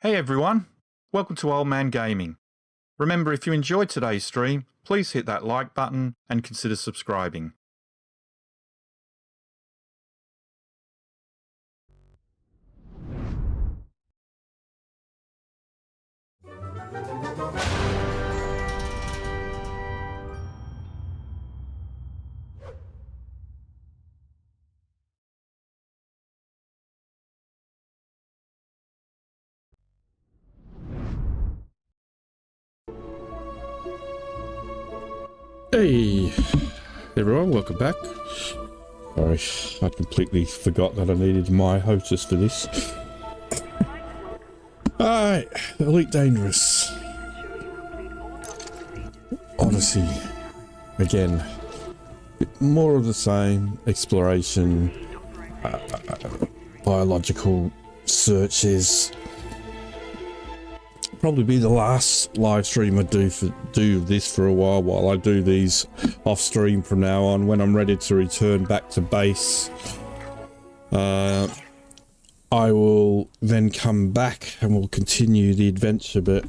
Hey everyone, welcome to Old Man Gaming. Remember, if you enjoyed today's stream, please hit that like button and consider subscribing. Hey everyone, welcome back. Sorry, I completely forgot that I needed my hostess for this. Alright, Elite Dangerous. Odyssey. Again, more of the same. Exploration, biological searches. Probably be the last live stream I do this for a while I do these off stream from now on. When I'm ready to return back to base, I will then come back and we'll continue the adventure, but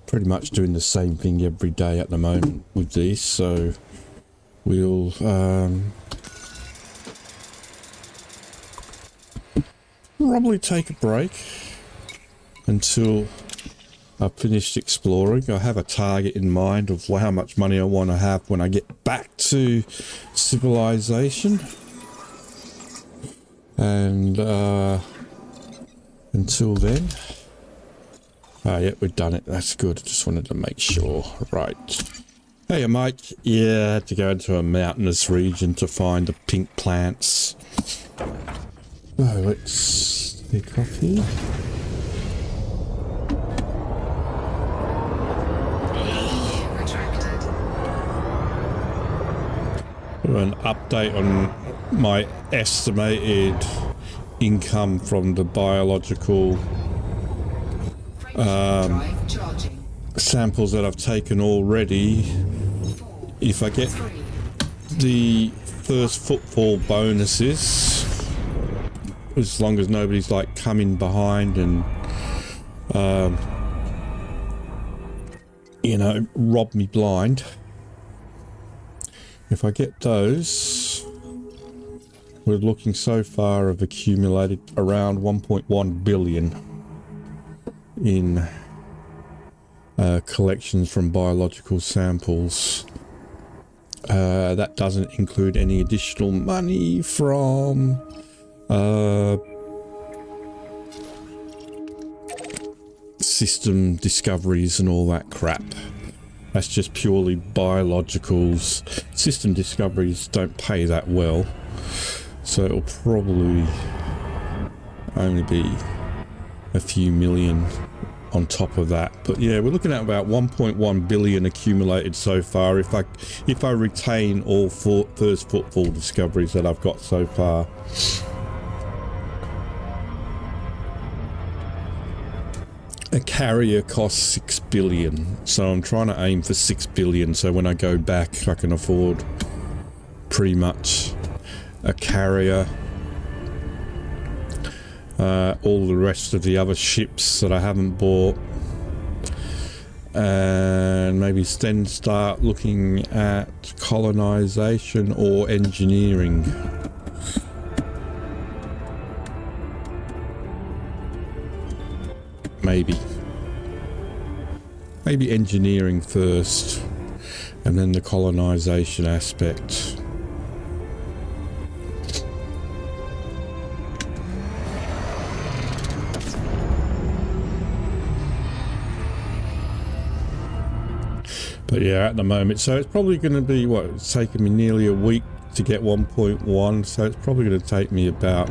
pretty much doing the same thing every day at the moment with these, so we'll probably take a break until I've finished exploring. I have a target in mind of how much money I want to have when I get back to civilization, and until then, yeah, we've done it. That's good. I just wanted to make sure. Right. Hey Mike. Yeah, I had to go into a mountainous region to find the pink plants. So let's take off here. An update on my estimated income from the biological samples that I've taken already. If I get the first footfall bonuses, as long as nobody's like coming behind and you know, rob me blind. If I get those, we're looking so far have accumulated around 1.1 billion in collections from biological samples. That doesn't include any additional money from system discoveries and all that crap. That's just purely biologicals. System discoveries don't pay that well, so it'll probably only be a few million on top of that. But yeah, we're looking at about 1.1 billion accumulated so far if I retain all first footfall discoveries that I've got so far. A carrier costs 6 billion, so I'm trying to aim for 6 billion, so when I go back I can afford pretty much a carrier. All the rest of the other ships that I haven't bought, and maybe then start looking at colonization or engineering. Maybe engineering first, and then the colonization aspect. But yeah, at the moment, so it's probably going to be, what, it's taken me nearly a week to get 1.1, so it's probably going to take me about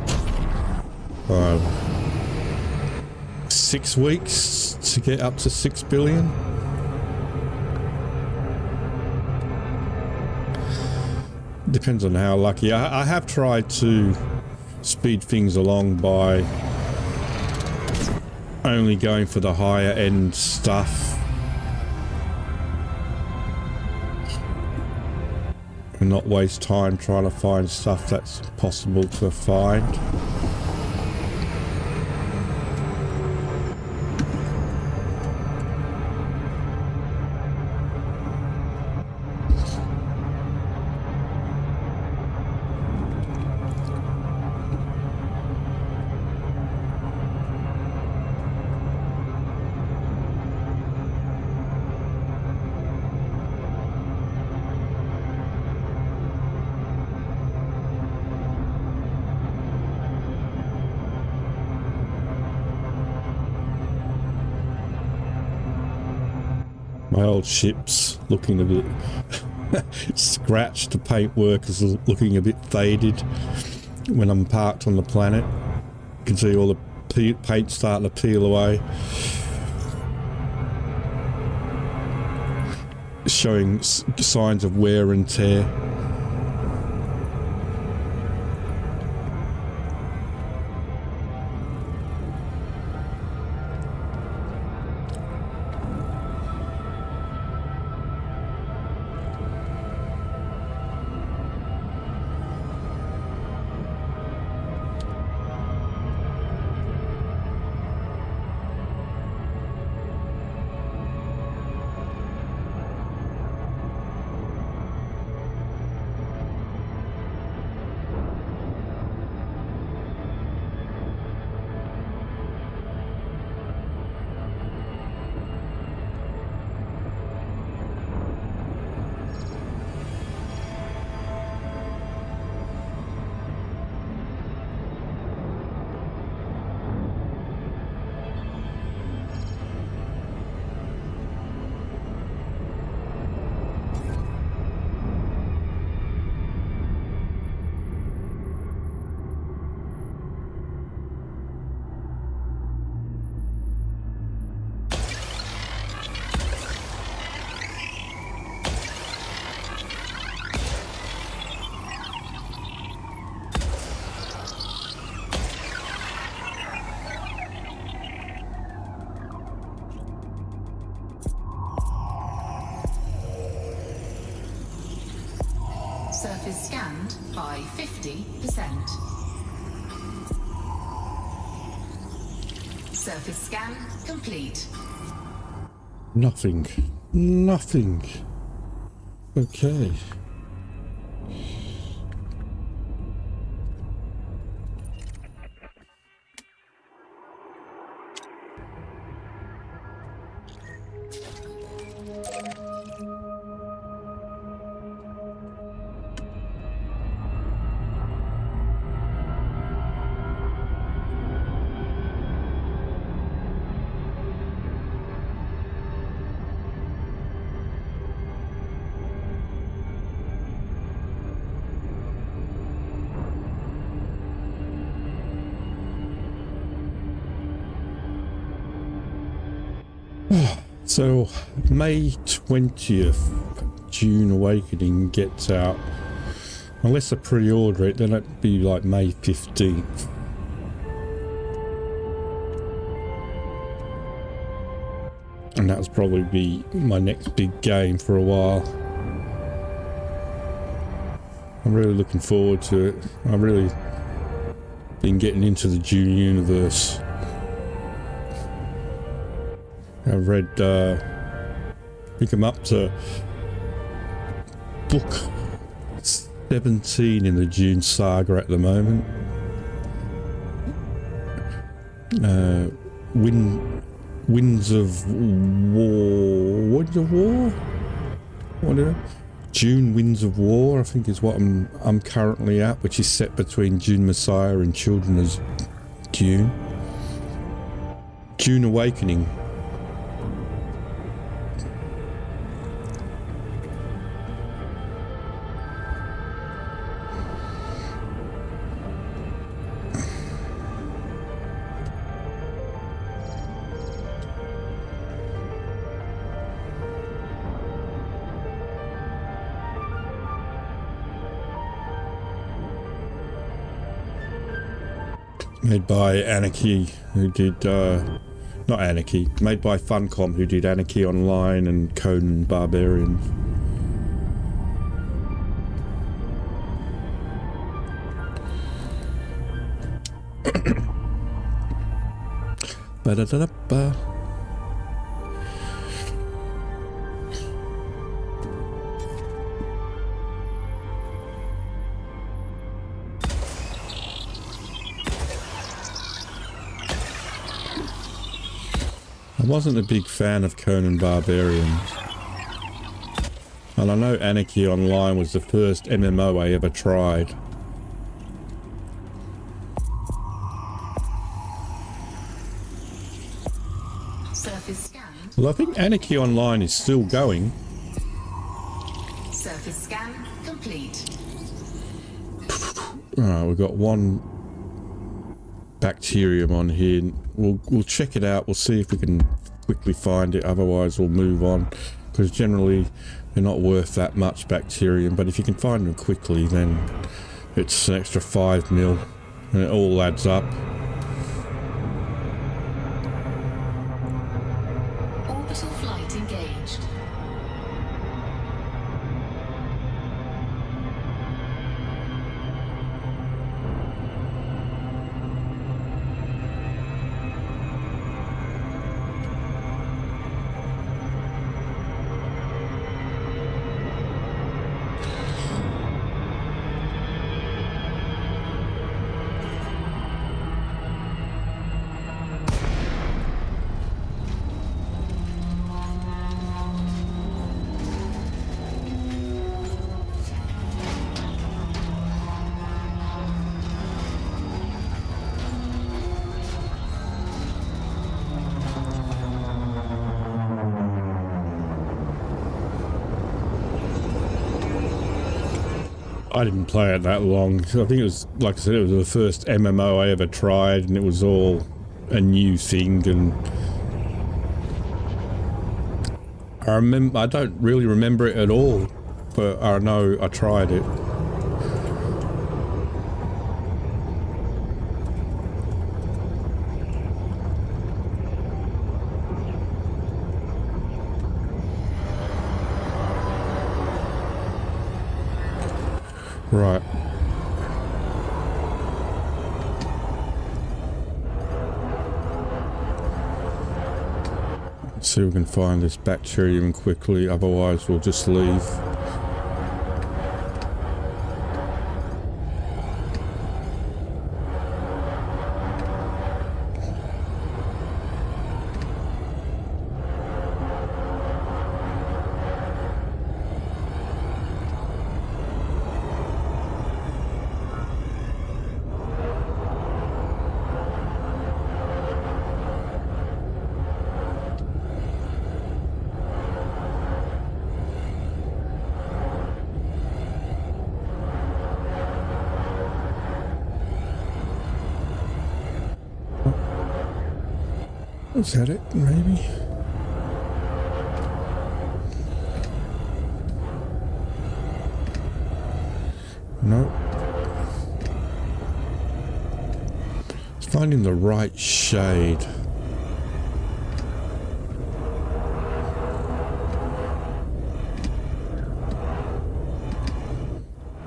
6 weeks to get up to 6 billion. Depends on how lucky. I have tried to speed things along by only going for the higher end stuff and not waste time trying to find stuff that's possible to find. My old ship's looking a bit scratched. The paintwork is looking a bit faded. When I'm parked on the planet, you can see all the paint starting to peel away, showing signs of wear and tear. Surface scanned by 50%. Surface scan complete. Nothing. Nothing. Okay. So, May 20th, June Awakening gets out. Unless I pre-order it, then it'd be like May 15th. And that'll probably be my next big game for a while. I'm really looking forward to it. I've really been getting into the Dune universe. I've read, I think I'm up to book 17 in the Dune saga at the moment. Winds of War. Winds of War? Whatever. Dune Winds of War, I think, is what I'm currently at, which is set between Dune Messiah and Children of Dune. Dune Awakening. Made by Anarchy, who did, not Anarchy, made by Funcom, who did Anarchy Online and Conan Barbarian. Ba-da-da-da-ba. I wasn't a big fan of Conan Barbarian. And I know Anarchy Online was the first MMO I ever tried. Well, I think Anarchy Online is still going. Surface scan complete. Alright, we've got one bacterium on here. We'll check it out. We'll see if we can quickly find it. Otherwise, we'll move on. Because generally, they're not worth that much bacterium. But if you can find them quickly, then it's an extra 5 mil. And it all adds up. Orbital flight engaged. I didn't play it that long. I think it was, like I said, it was the first MMO I ever tried, and it was all a new thing. And I don't really remember it at all, but I know I tried it. Right. Let's see if we can find this bacterium quickly, otherwise we'll just leave. Is that it? Maybe? No. It's finding the right shade.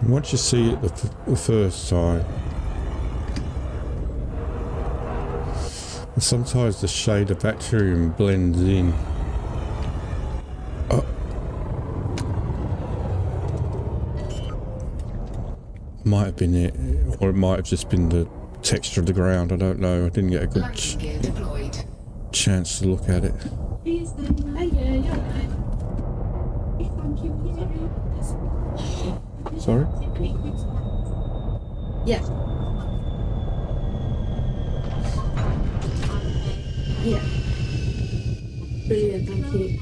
Once you see it the first time, sometimes the shade of bacterium blends in. Might have been it, or it might have just been the texture of the ground. I don't know. I didn't get a good chance to look at it. Sorry? Yeah. Yeah. Brilliant, thank you.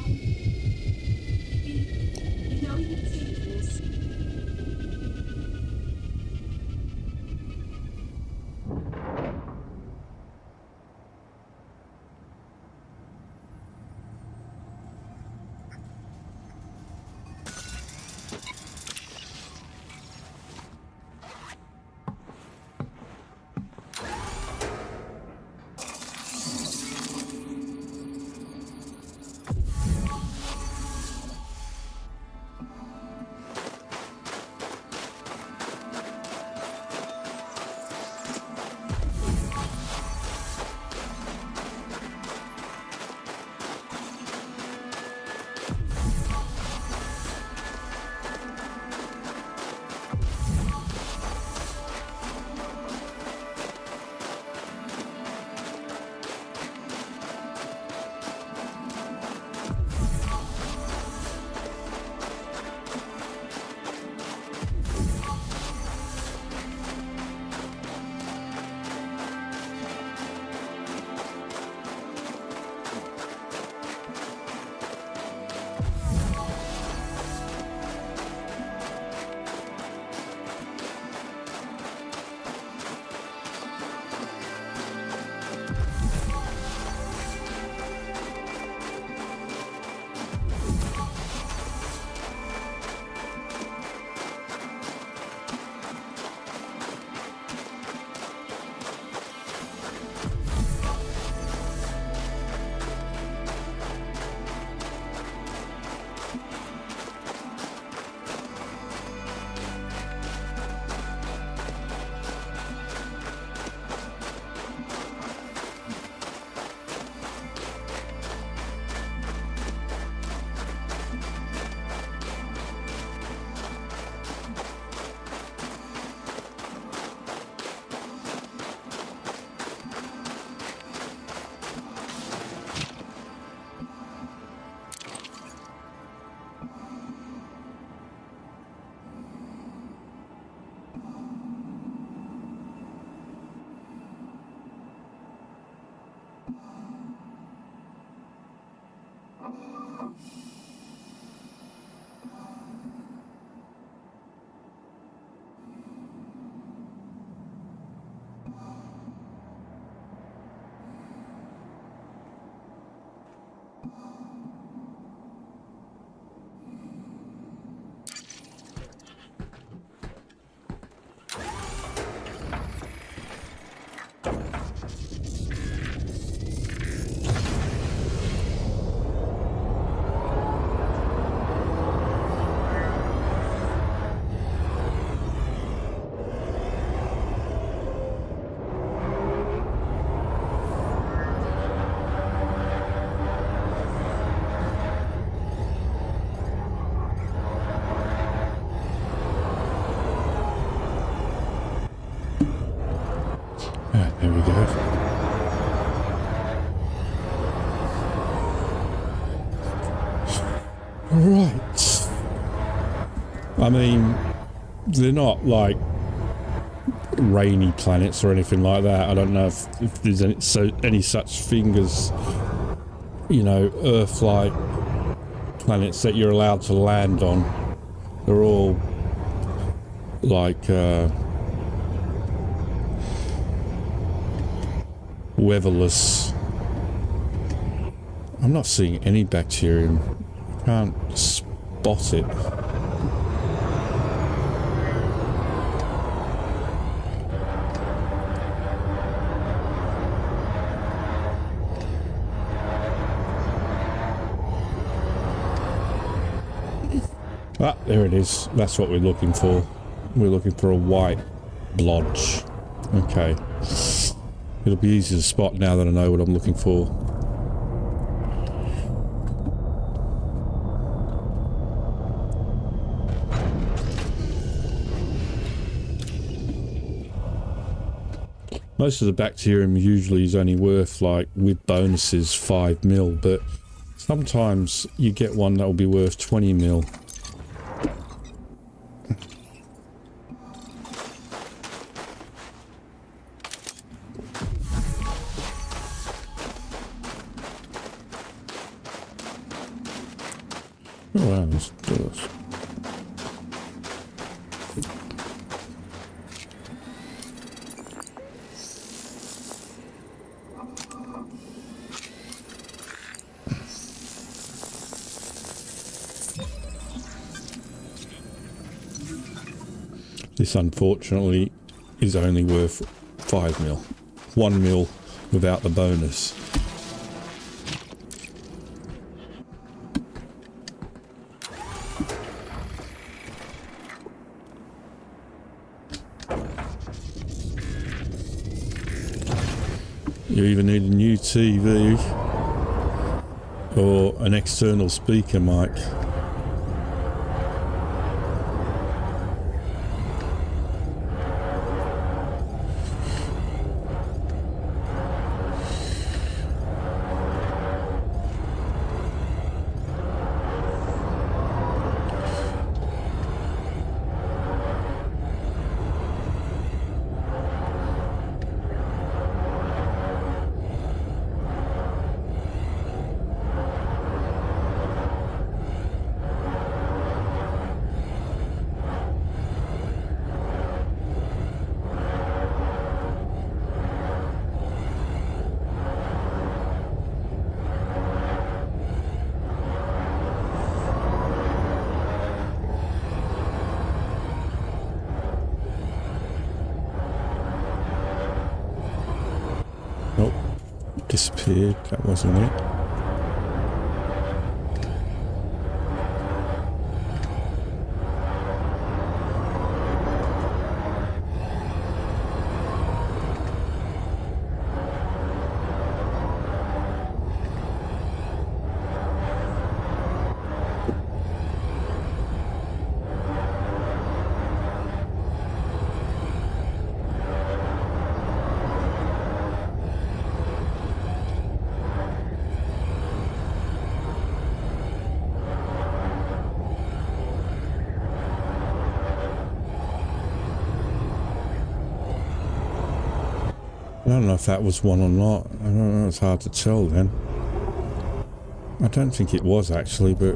There we go. Right. I mean, they're not like rainy planets or anything like that. I don't know if there's any such thing as, you know, Earth-like planets that you're allowed to land on. They're all like weatherless. I'm not seeing any bacterium. I can't spot it. Ah, there it is. That's what we're looking for. We're looking for a white blotch. Okay. It'll be easy to spot now that I know what I'm looking for. Most of the bacterium usually is only worth, like, with bonuses, 5 mil, but sometimes you get one that will be worth 20 mil. Oh wow, let's do this. This unfortunately is only worth 5 mil. 1 mil without the bonus. You either need a new TV or an external speaker mic. Nope, disappeared. That wasn't it. I don't know if that was one or not. I don't know, it's hard to tell then. I don't think it was actually, but...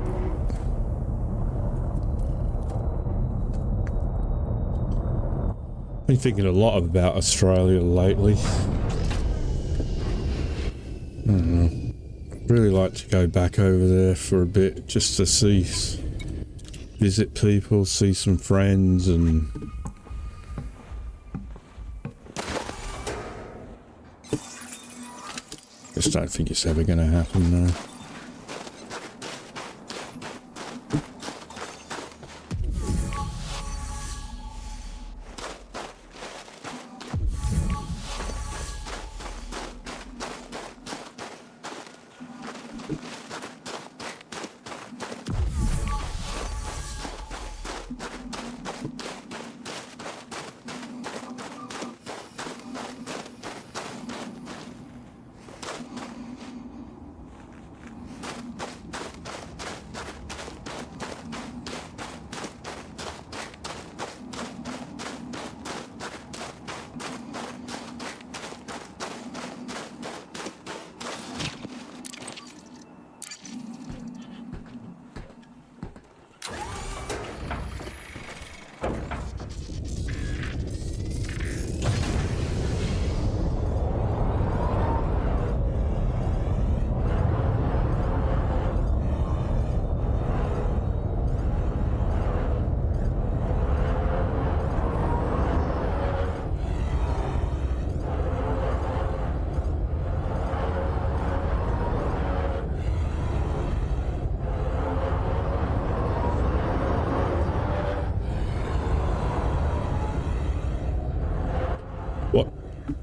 I've been thinking a lot about Australia lately. I don't know. I'd really like to go back over there for a bit, just to see... visit people, see some friends and... Just don't think it's ever going to happen, no.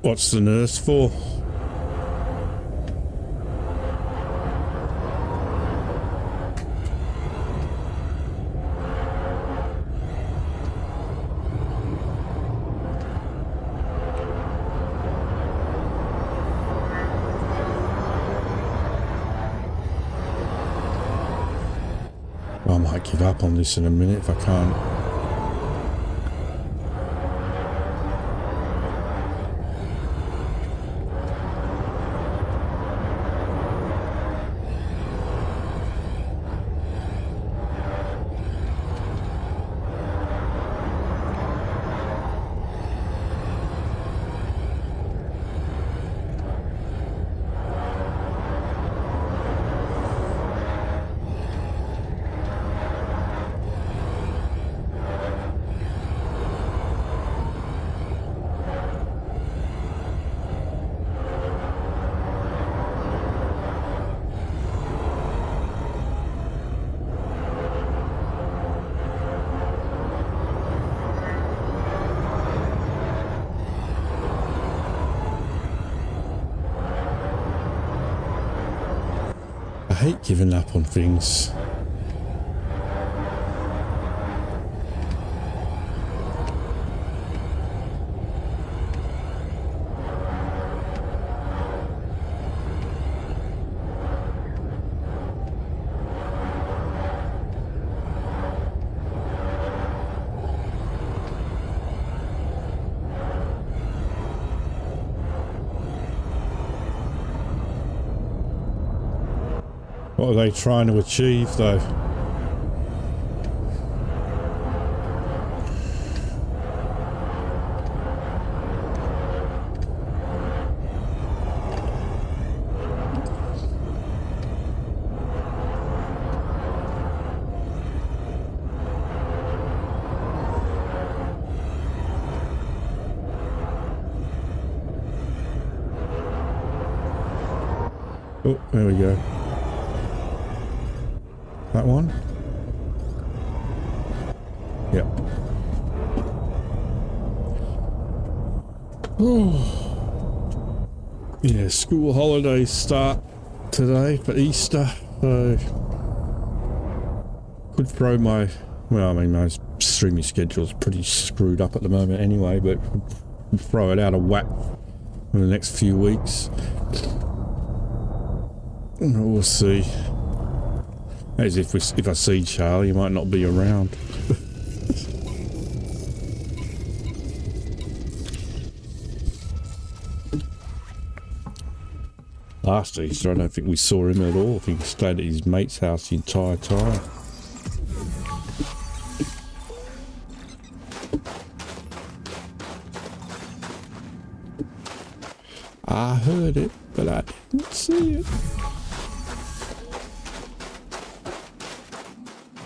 What's the nurse for? I might give up on this in a minute if I can't. I hate giving up on things. What are they trying to achieve, though? Oh, there we go. That one? Yep. Oh. Yeah, school holidays start today for Easter, so could throw my, well, I mean, my streaming schedule's pretty screwed up at the moment anyway, but could throw it out of whack in the next few weeks. We'll see. As if I see Charlie, he might not be around. Last Easter, I don't think we saw him at all. I think he stayed at his mate's house the entire time. I heard it, but I didn't see it.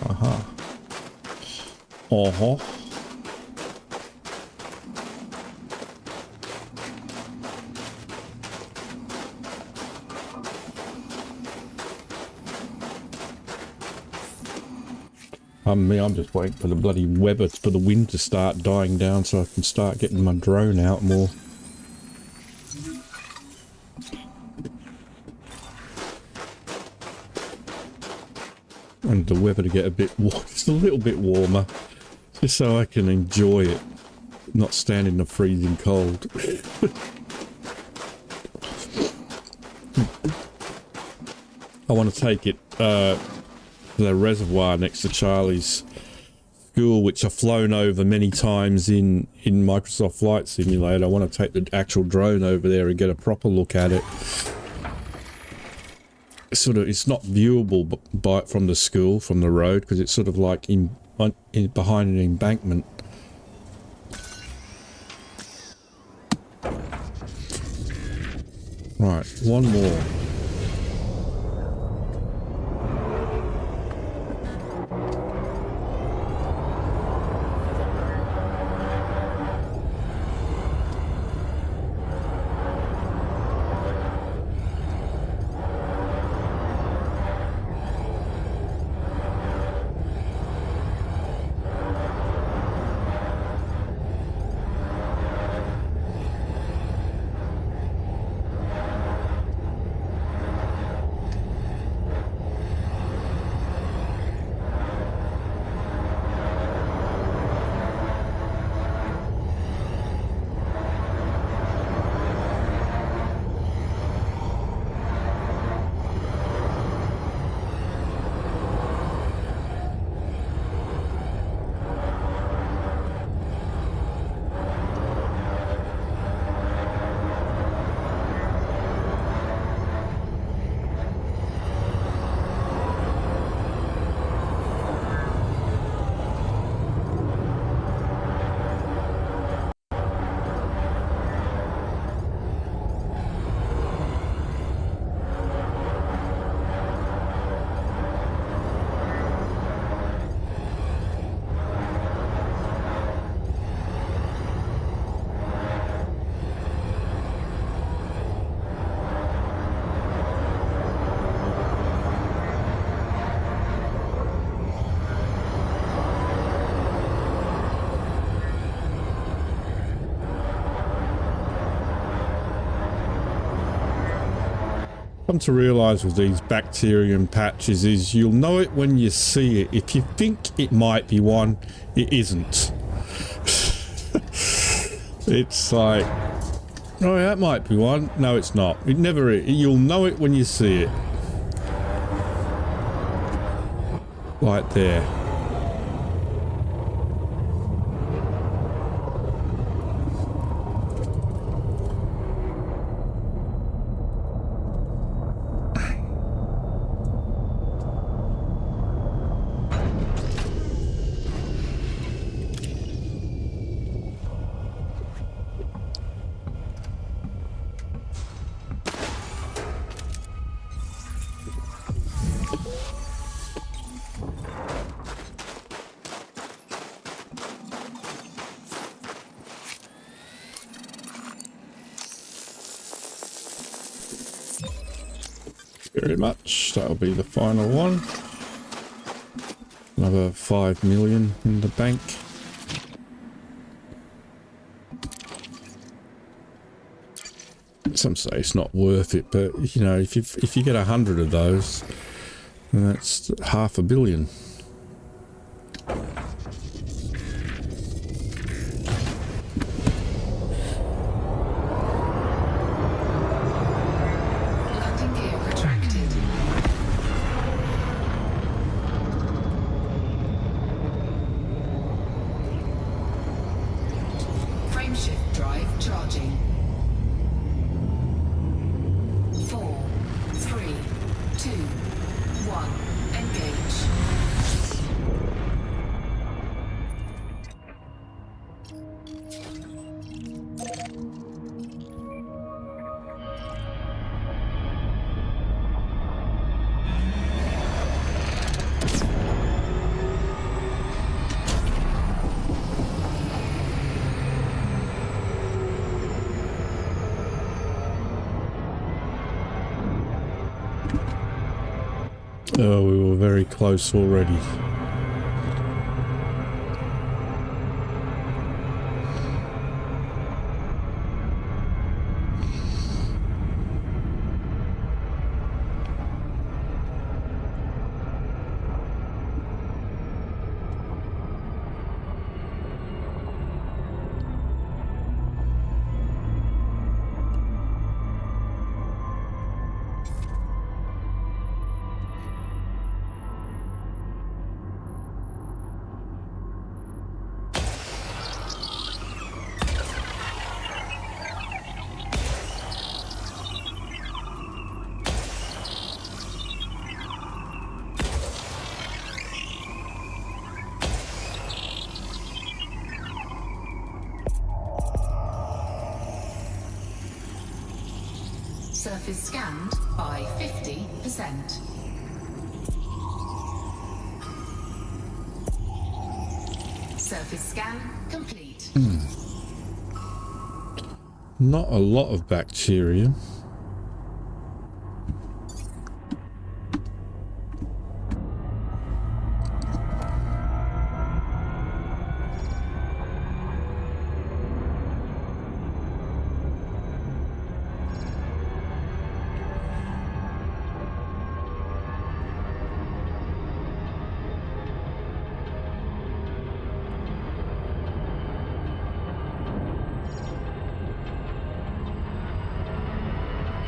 Uh-huh. I'm just waiting for the bloody weather, for the wind to start dying down so I can start getting my drone out more. And the weather to get a bit just a little bit warmer, just so I can enjoy it, not stand in the freezing cold. I want to take it to the reservoir next to Charlie's school, which I've flown over many times in Microsoft Flight Simulator. I want to take the actual drone over there and get a proper look at it. Sort of, it's not viewable from the school, from the road, because it's sort of like behind an embankment. Right, one more. come to realise with these bacterium patches is you'll know it when you see it. If you think it might be one, it isn't. It's like, oh, that might be one. No, it's not. It never is. You'll know it when you see it. Right there. Very much. That'll be the final one. Another 5 million in the bank. Some say it's not worth it, but you know, if you get 100 of those, then that's $500 million. Oh, we were very close already. Surface scanned by 50%. Surface scan complete. Not a lot of bacteria.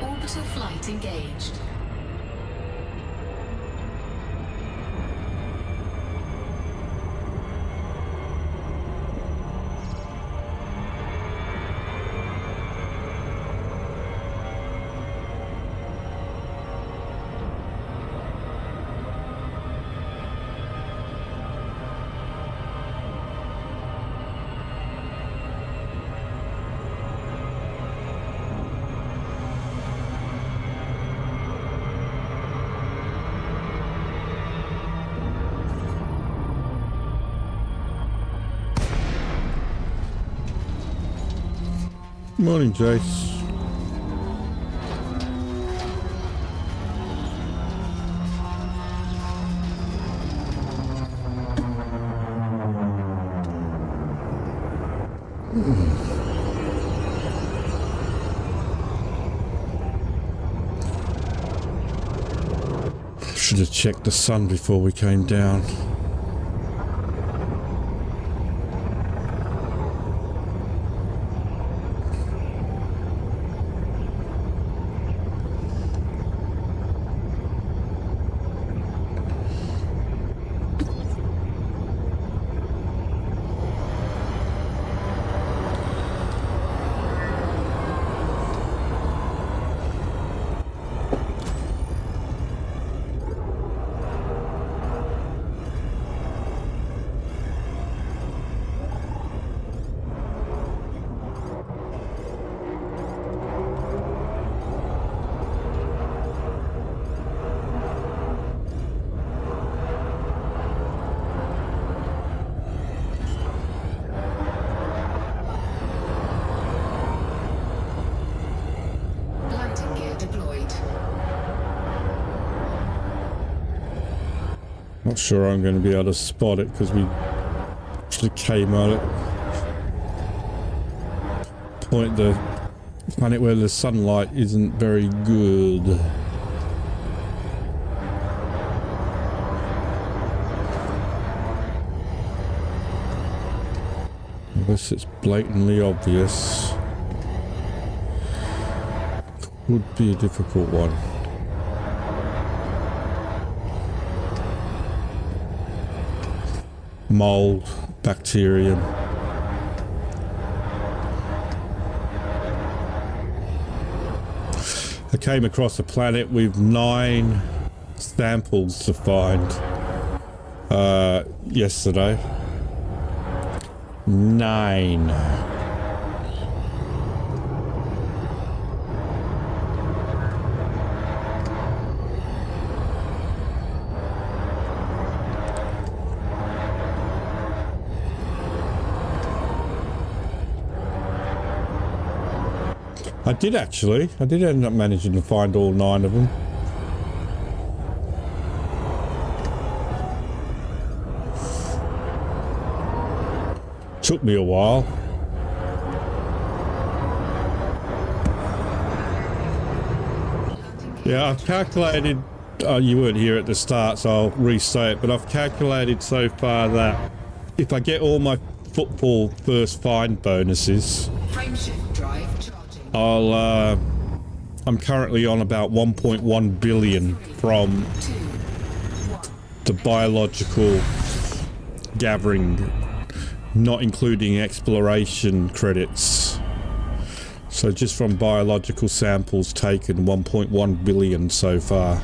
Orbital flight engaged. Morning, Jace. Should have checked the sun before we came down. Landing gear deployed. Not sure I'm going to be able to spot it because we actually came at it. Point the planet where the sunlight isn't very good. Unless it's blatantly obvious. Would be a difficult one. Mold, bacterium. I came across a planet with 9 samples to find yesterday. 9. I did actually. I did end up managing to find all 9 of them. Took me a while. Yeah, I've calculated, you weren't here at the start, so I'll re-say it, but I've calculated so far that if I get all my football first find bonuses, Frameshift drive charging. I'm currently on about 1.1 billion from 2, 1. the biological gathering, not including exploration credits. So just from biological samples taken, 1.1 billion so far.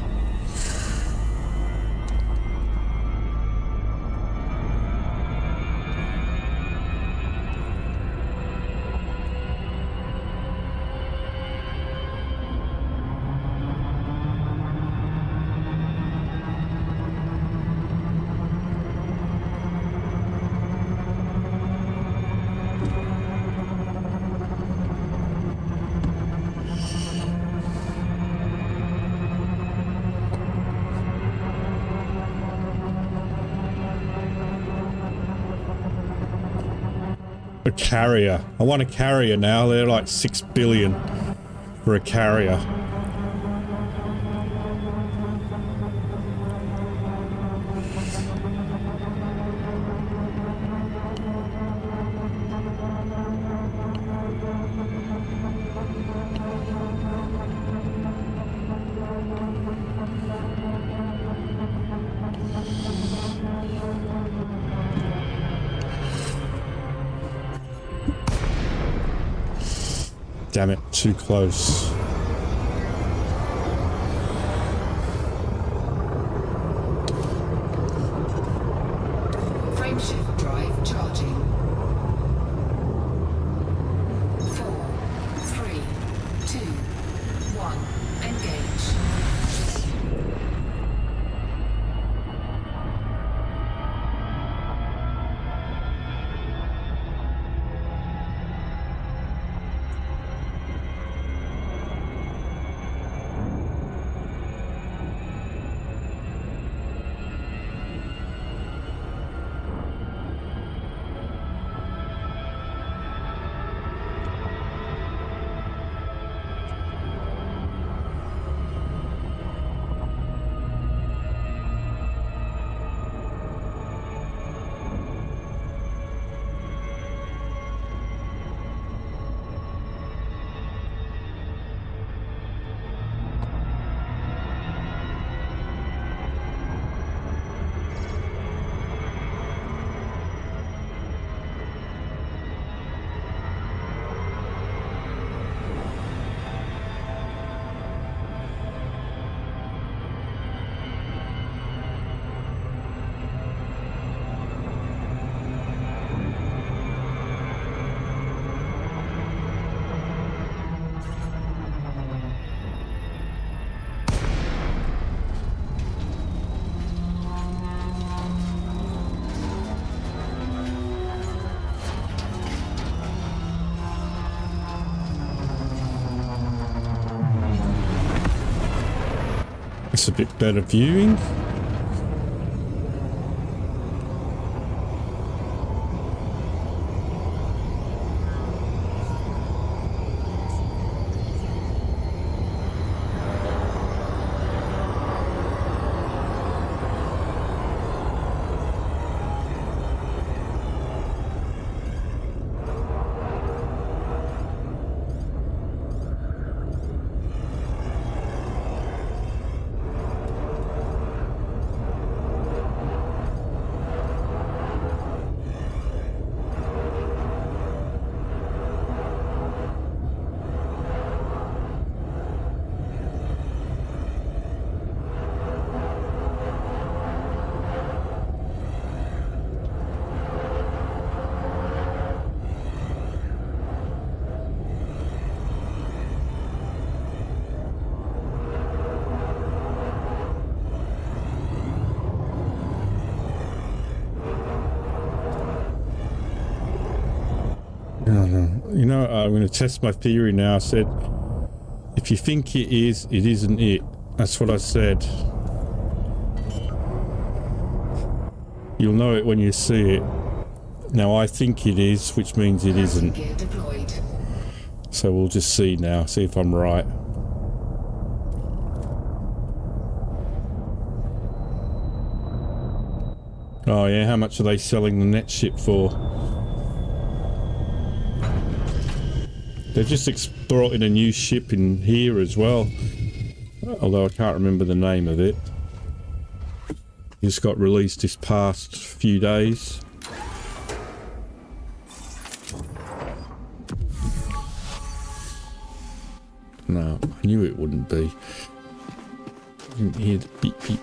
A carrier. I want a carrier now. They're like 6 billion for a carrier. Damn it, too close. Frameshift drive charging. 4, 3, 2, 1. Engage. It's a bit better viewing. You know, I'm going to test my theory now. I said, if you think it is, it isn't it. That's what I said. You'll know it when you see it. Now, I think it is, which means it isn't. Gear deployed. So we'll just see now, see if I'm right. Oh yeah, how much are they selling the net ship for? They've just brought in a new ship in here as well. Although I can't remember the name of it. It just got released this past few days. No, I knew it wouldn't be. I didn't hear the beep beep.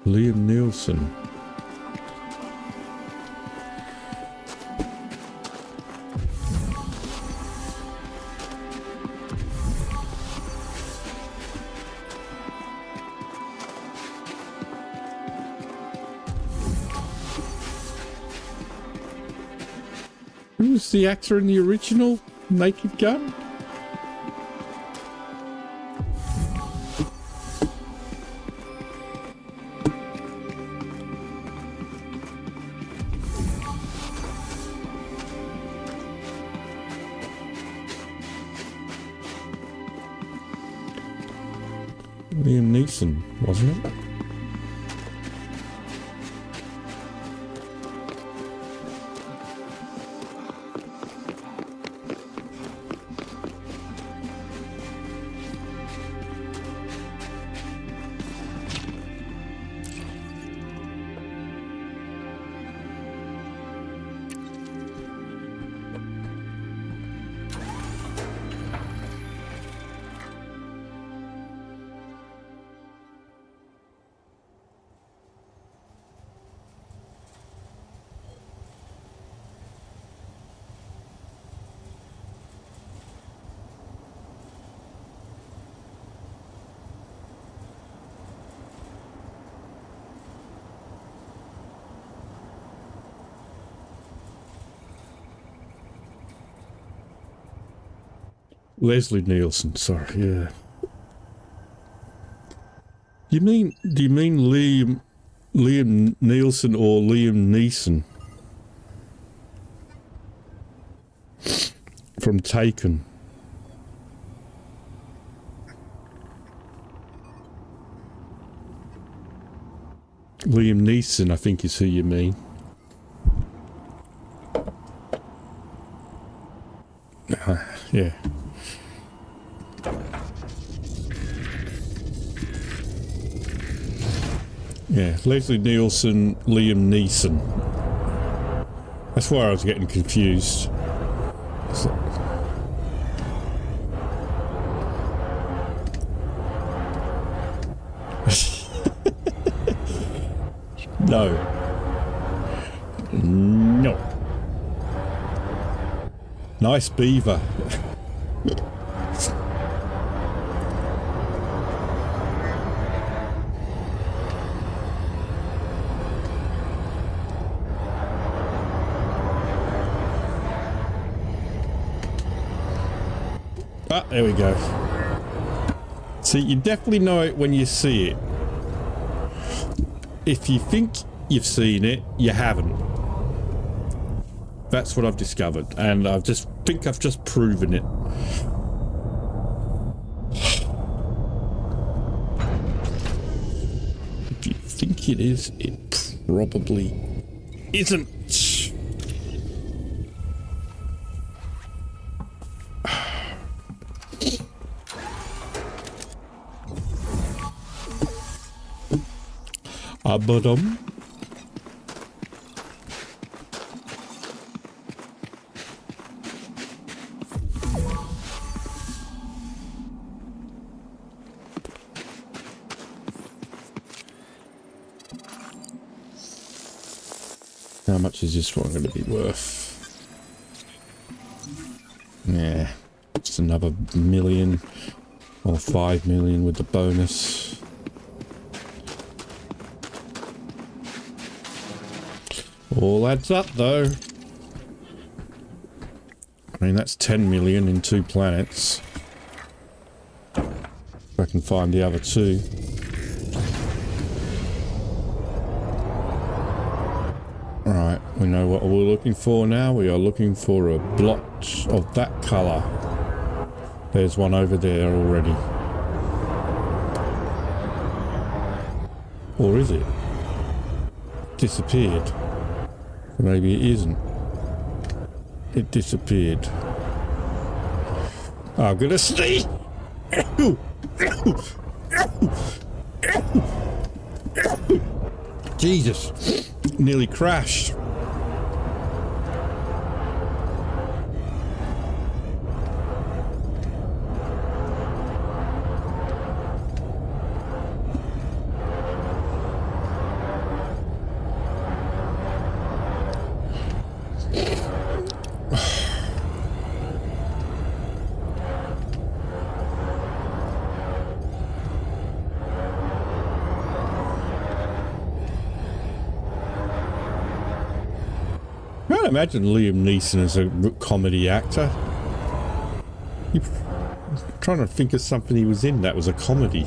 Liam Nielsen. Who was the actor in the original Naked Gun? Liam Neeson, wasn't it? Leslie Nielsen, sorry, yeah. Do you mean Liam Nielsen or Liam Neeson? From Taken. Liam Neeson, I think is who you mean. Yeah. Yeah, Leslie Nielsen, Liam Neeson. That's why I was getting confused. No. No. Nice beaver. Ah, there we go. See, you definitely know it when you see it. If you think you've seen it, you haven't. That's what I've discovered, and I just think I've just proven it. If you think it is, it probably isn't. Abadum. How much is this one going to be worth? Yeah, it's another million or 5 million with the bonus. All adds up though. I mean, that's 10 million in 2 planets. If I can find the other 2. Right, we know what we're looking for now. We are looking for a blotch of that colour. There's one over there already. Or is it? Disappeared. Maybe it isn't. It disappeared. I'm gonna sneeze! Jesus! Nearly crashed. I can't imagine Liam Neeson as a comedy actor. I'm trying to think of something he was in that was a comedy.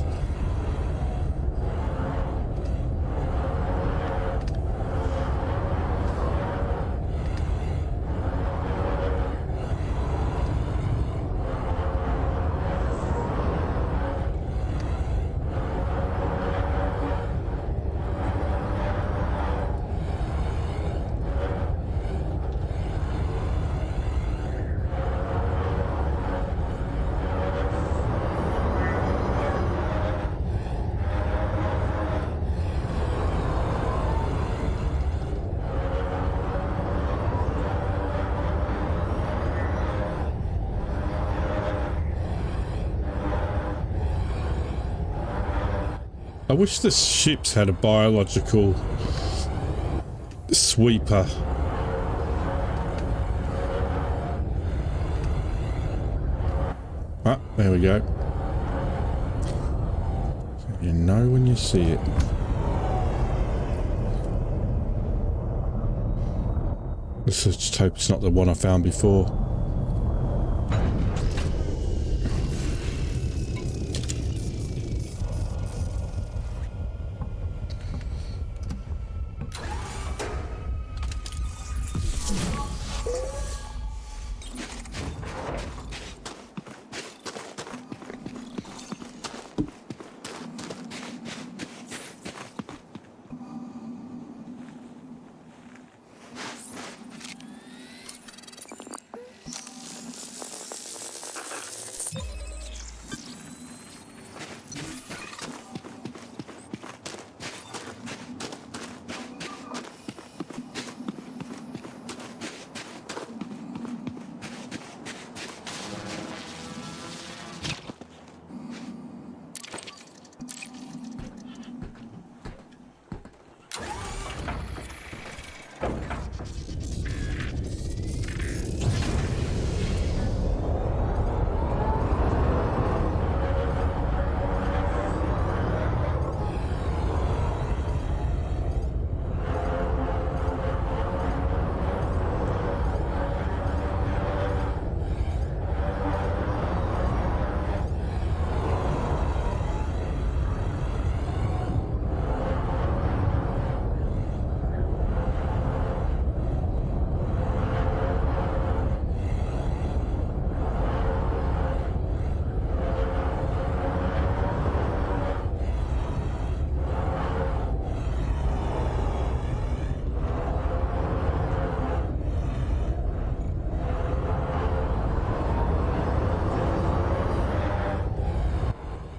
I wish the ships had a biological sweeper. Ah, there we go. You know when you see it. Let's just hope it's not the one I found before.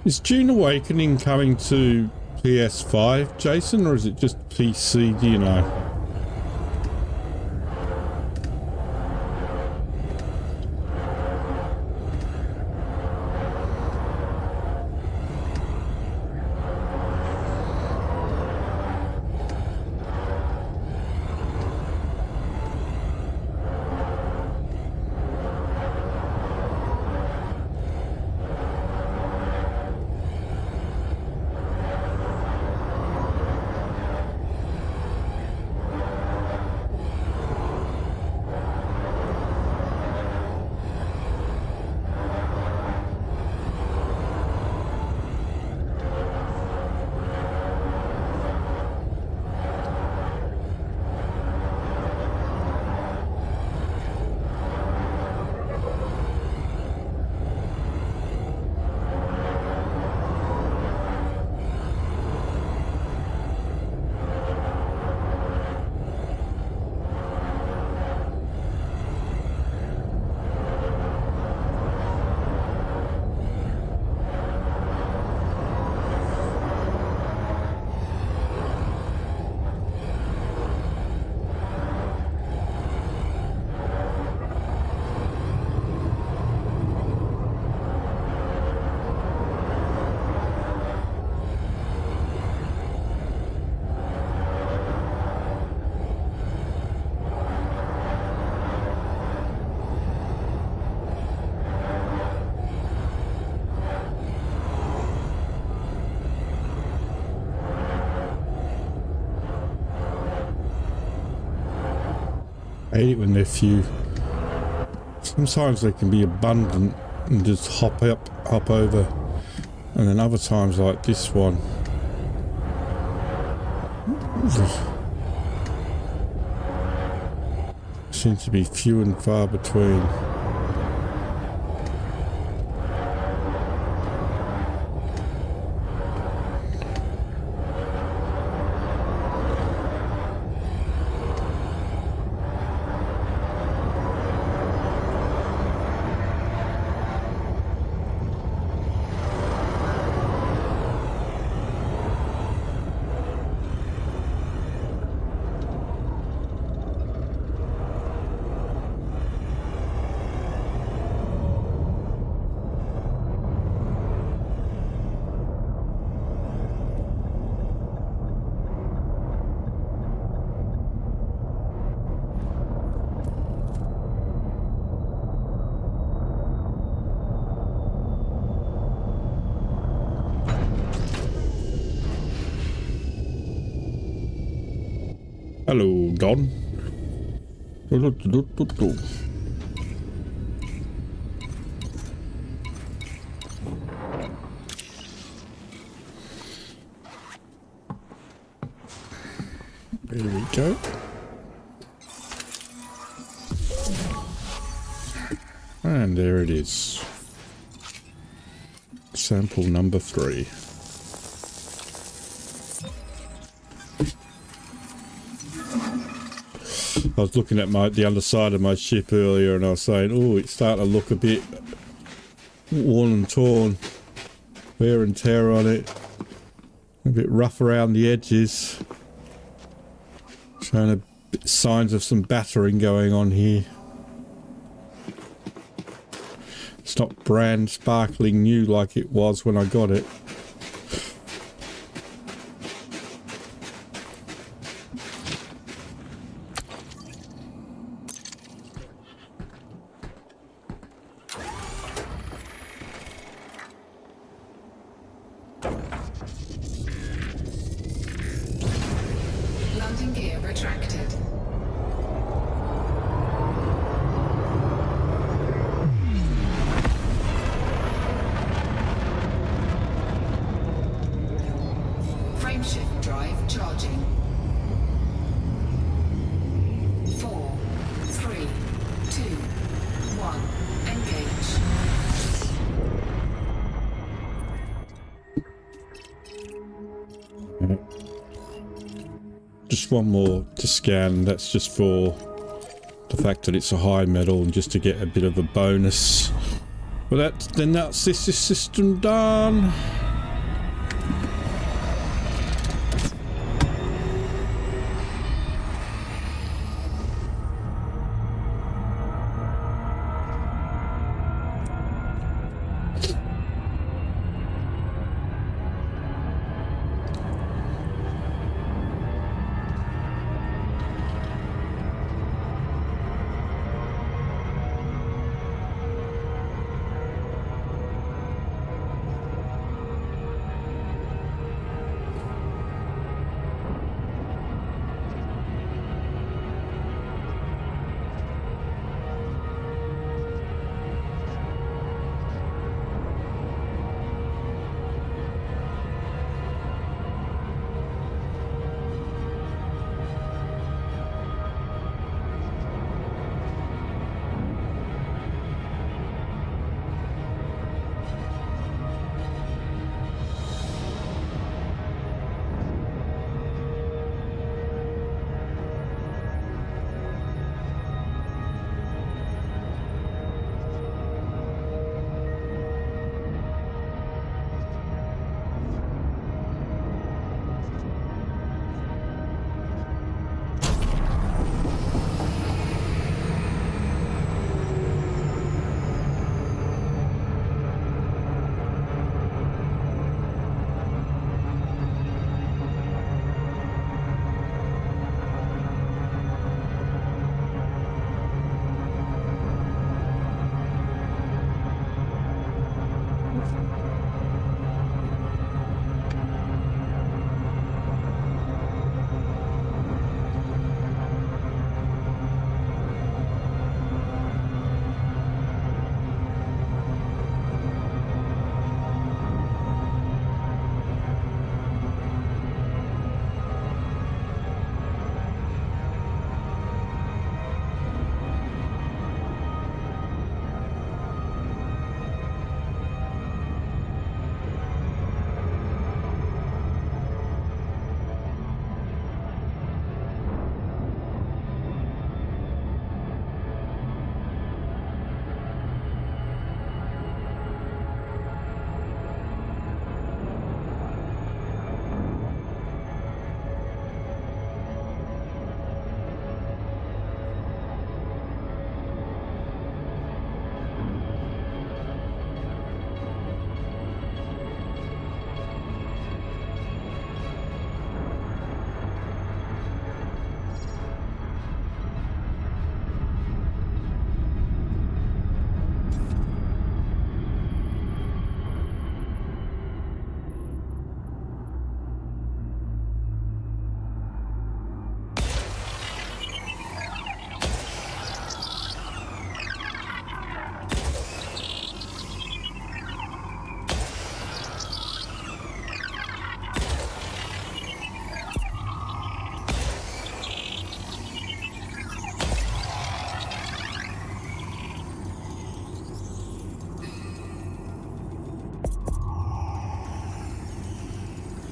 Is Dune Awakening coming to PS5, Jason, or is it just PC, do you know? I hate it when they're few. Sometimes they can be abundant and just hop up, hop over. And then other times like this one. Seems to be few and far between. Hello, Don. There we go. And there it is. Sample number 3. I was looking at the underside of my ship earlier and I was saying, oh, it's starting to look a bit worn and torn. Wear and tear on it. A bit rough around the edges. Showing signs of some battering going on here. It's not brand sparkling new like it was when I got it. Landing gear retracted. Frameshift drive charging. 4, 3, 2, 1. Engage. Just one more to scan. That's just for the fact that it's a high metal and just to get a bit of a bonus Well, that's this system done.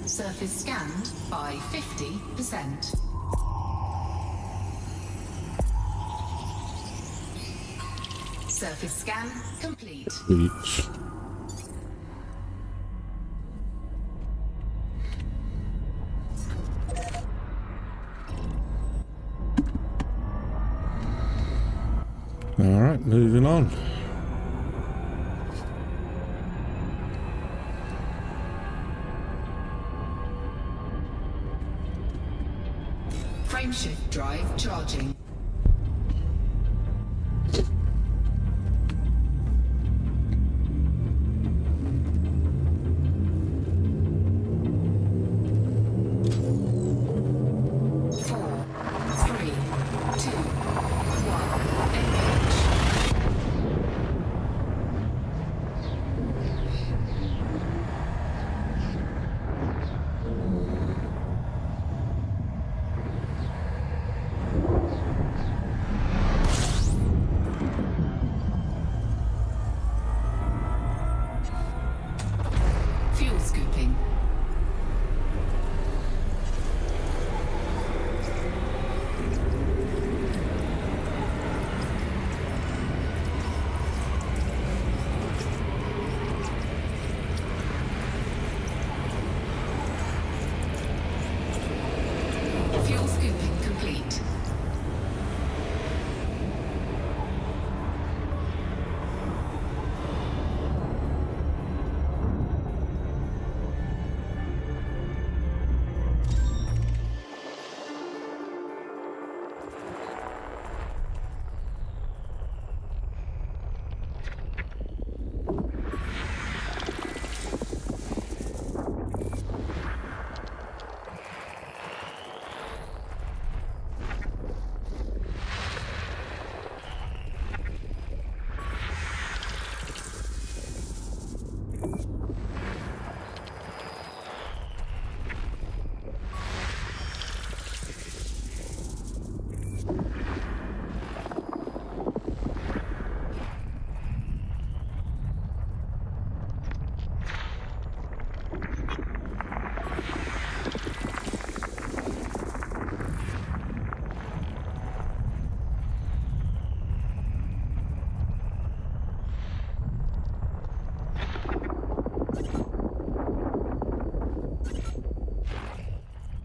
Surface scanned by 50%. Surface scan complete. Beach. All right, moving on. Frameshift drive charging.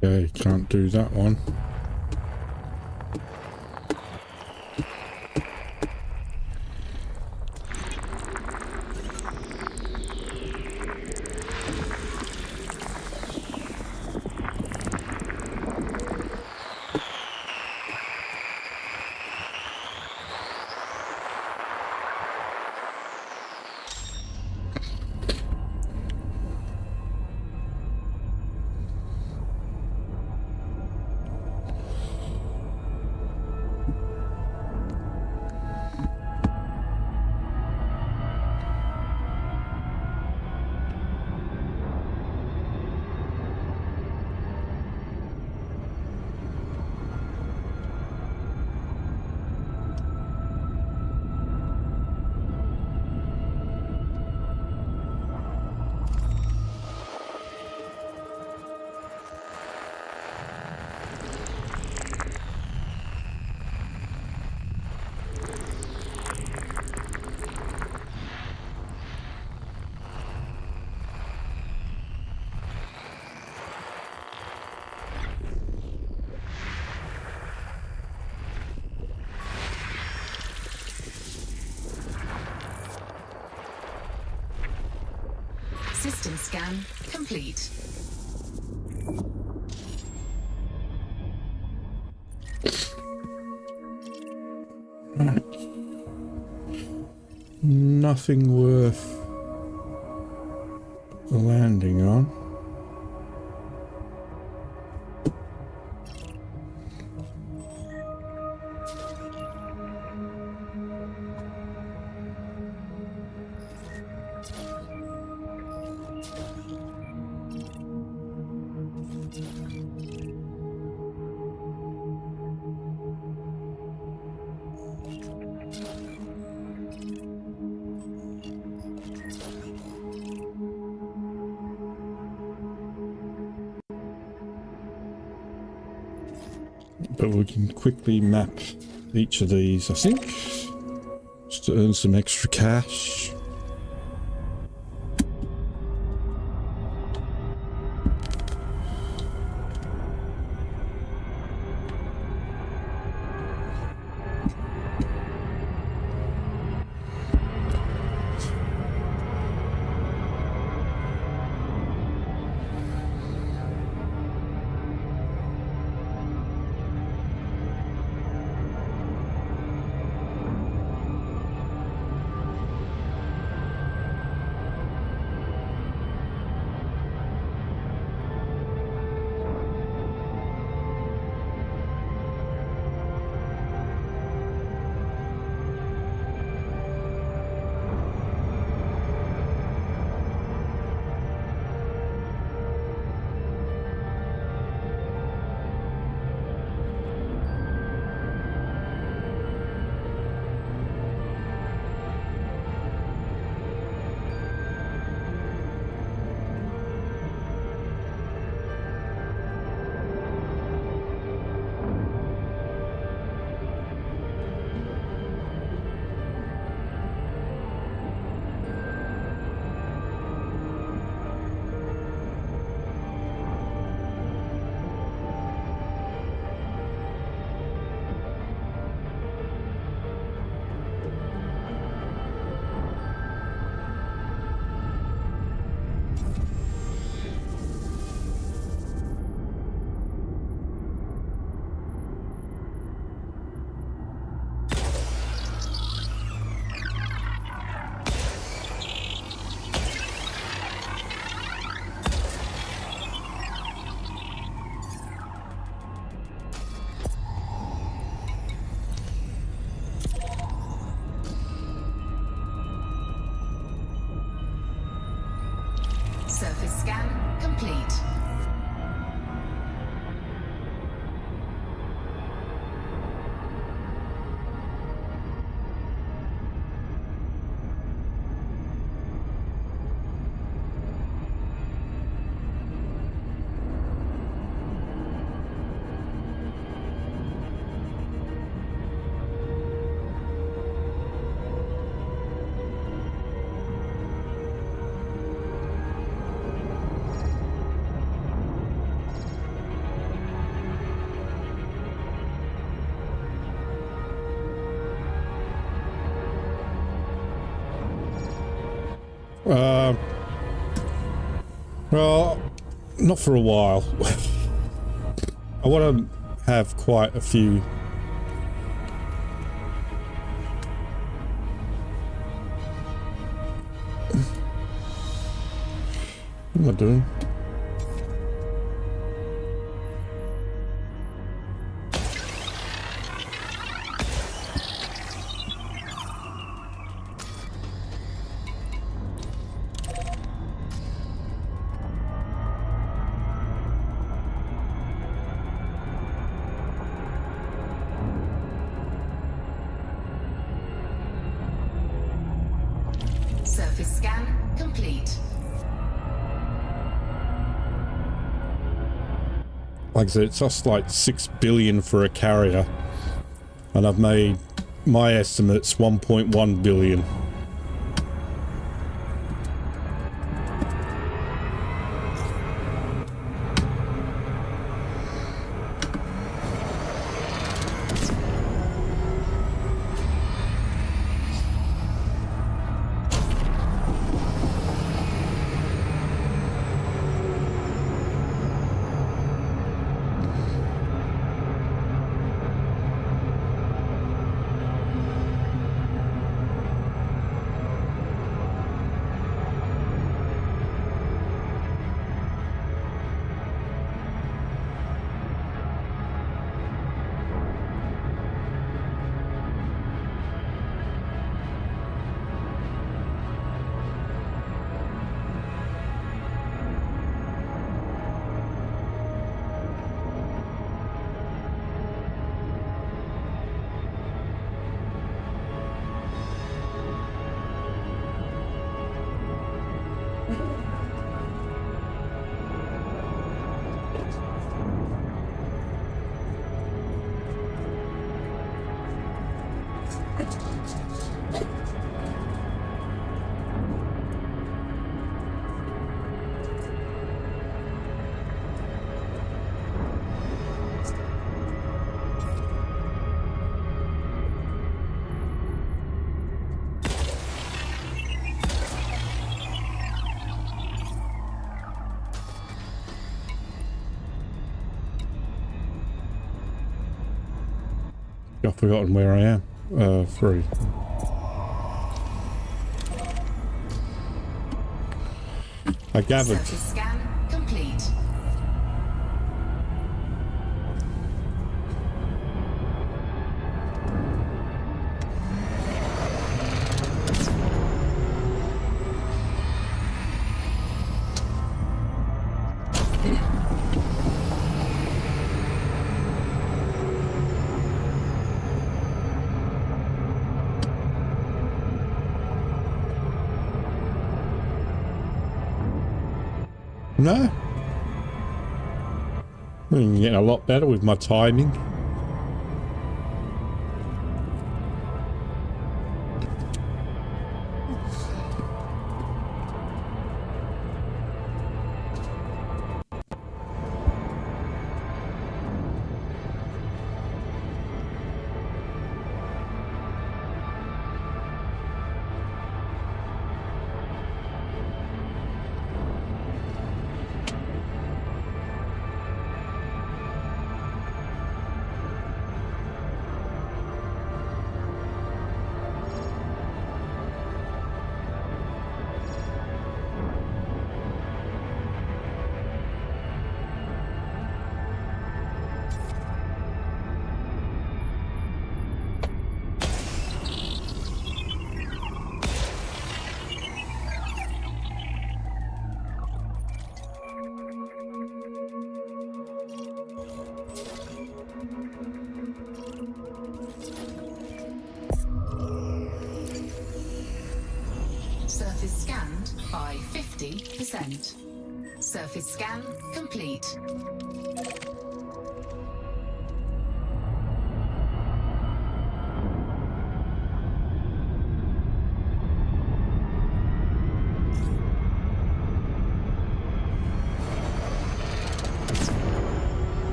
Okay, can't do that one. System scan complete. Nothing worth landing on. But we can quickly map each of these, I think, just to earn some extra cash. Surface scan complete. Well, not for a while. I want to have quite a few. What am I doing? Surface scan complete. Like I said, it's just like 6 billion for a carrier, and I've made my estimates 1.1 billion. I've forgotten where I am. 3. I gathered. Surface scan complete. No. I'm getting a lot better with my timing. Surface scanned by 50%. Surface scan complete.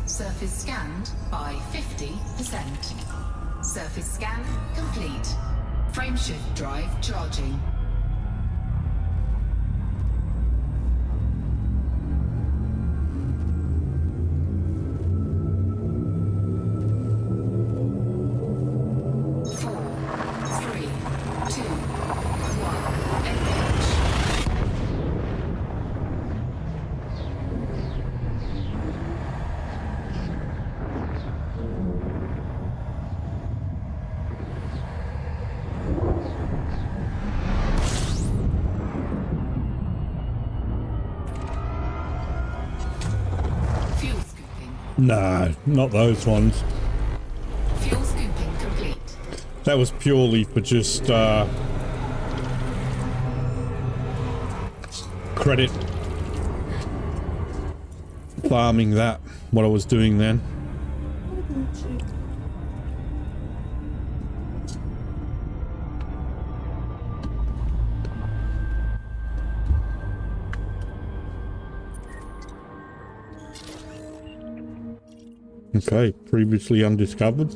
Surface scanned by 50%. Surface scan complete. Frameshift drive charging. No, not those ones. Fuel scooping complete. That was purely for just credit farming that, what I was doing then. Okay, previously undiscovered.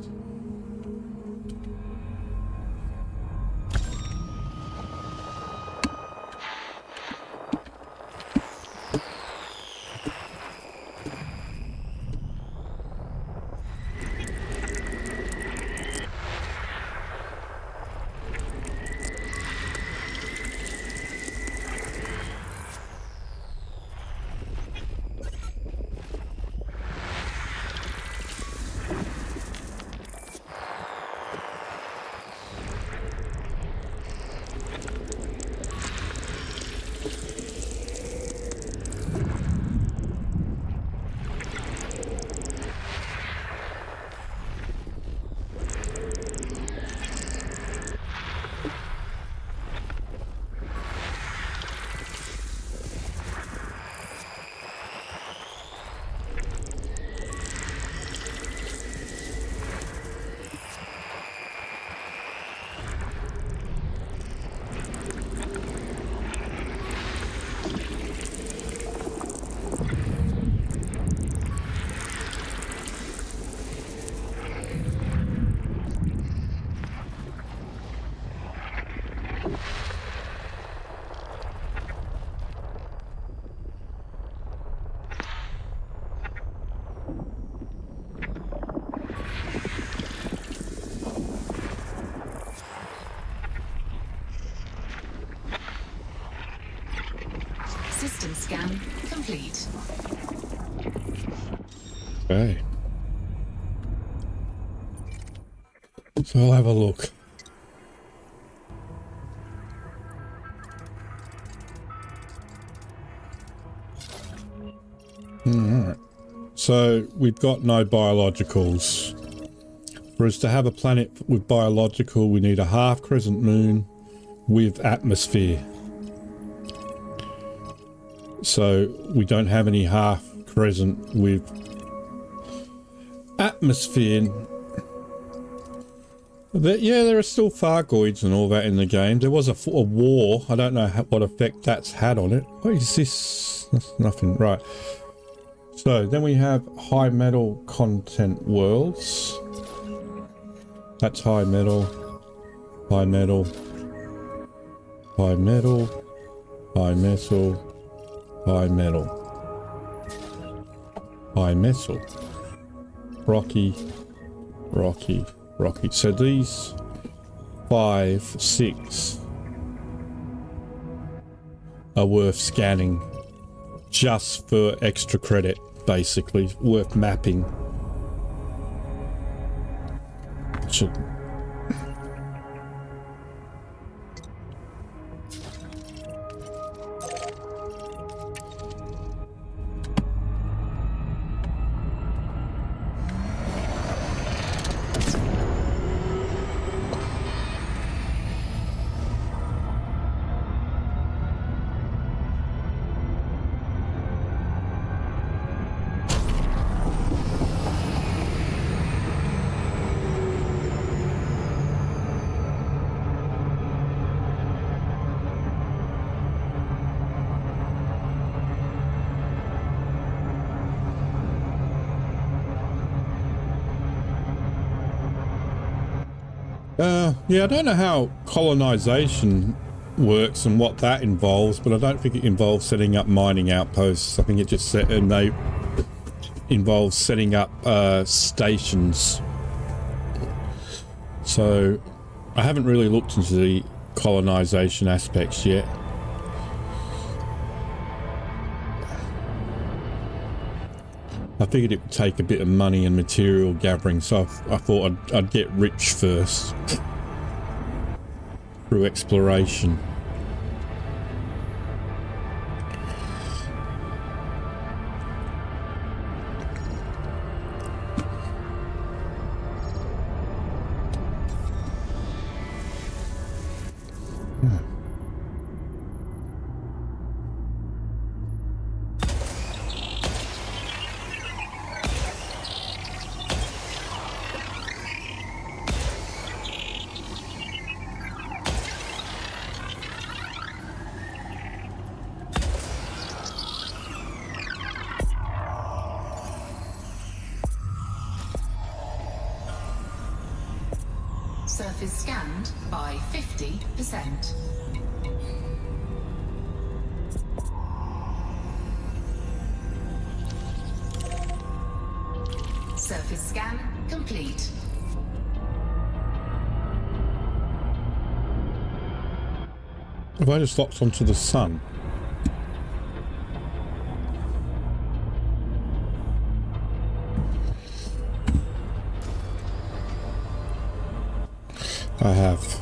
System scan complete. Okay. So I'll have a look. Alright. So we've got no biologicals. For us to have a planet with biological, we need a half crescent moon with atmosphere. So we don't have any half crescent with atmosphere. Yeah, there are still Fargoids and all that in the game. There was a war. I don't know what effect that's had on it. What is this? That's nothing. Right. So then we have high metal content worlds. That's high metal, high metal, high metal, high metal, high metal, high metal. Rocky. So these 5, 6 are worth scanning just for extra credit, basically. Worth mapping. Should... Yeah, I don't know how colonization works and what that involves, but I don't think it involves setting up mining outposts. I think it just involves setting up stations. So I haven't really looked into the colonization aspects yet. I figured it would take a bit of money and material gathering, so I thought I'd get rich first through exploration. Surface scanned by 50%. Surface scan complete. Have I just locked onto the sun? I have.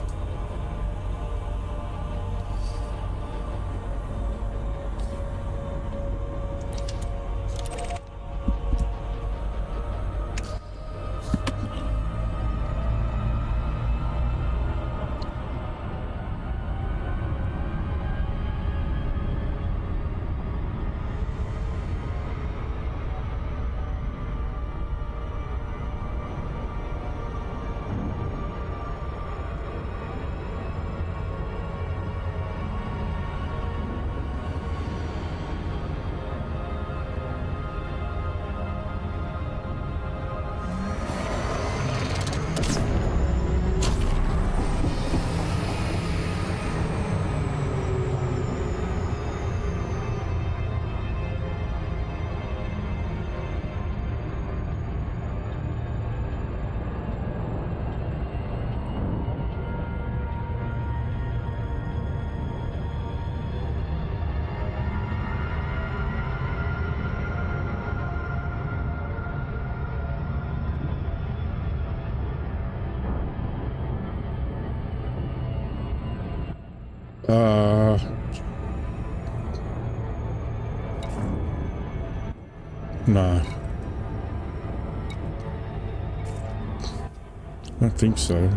No. I don't think so.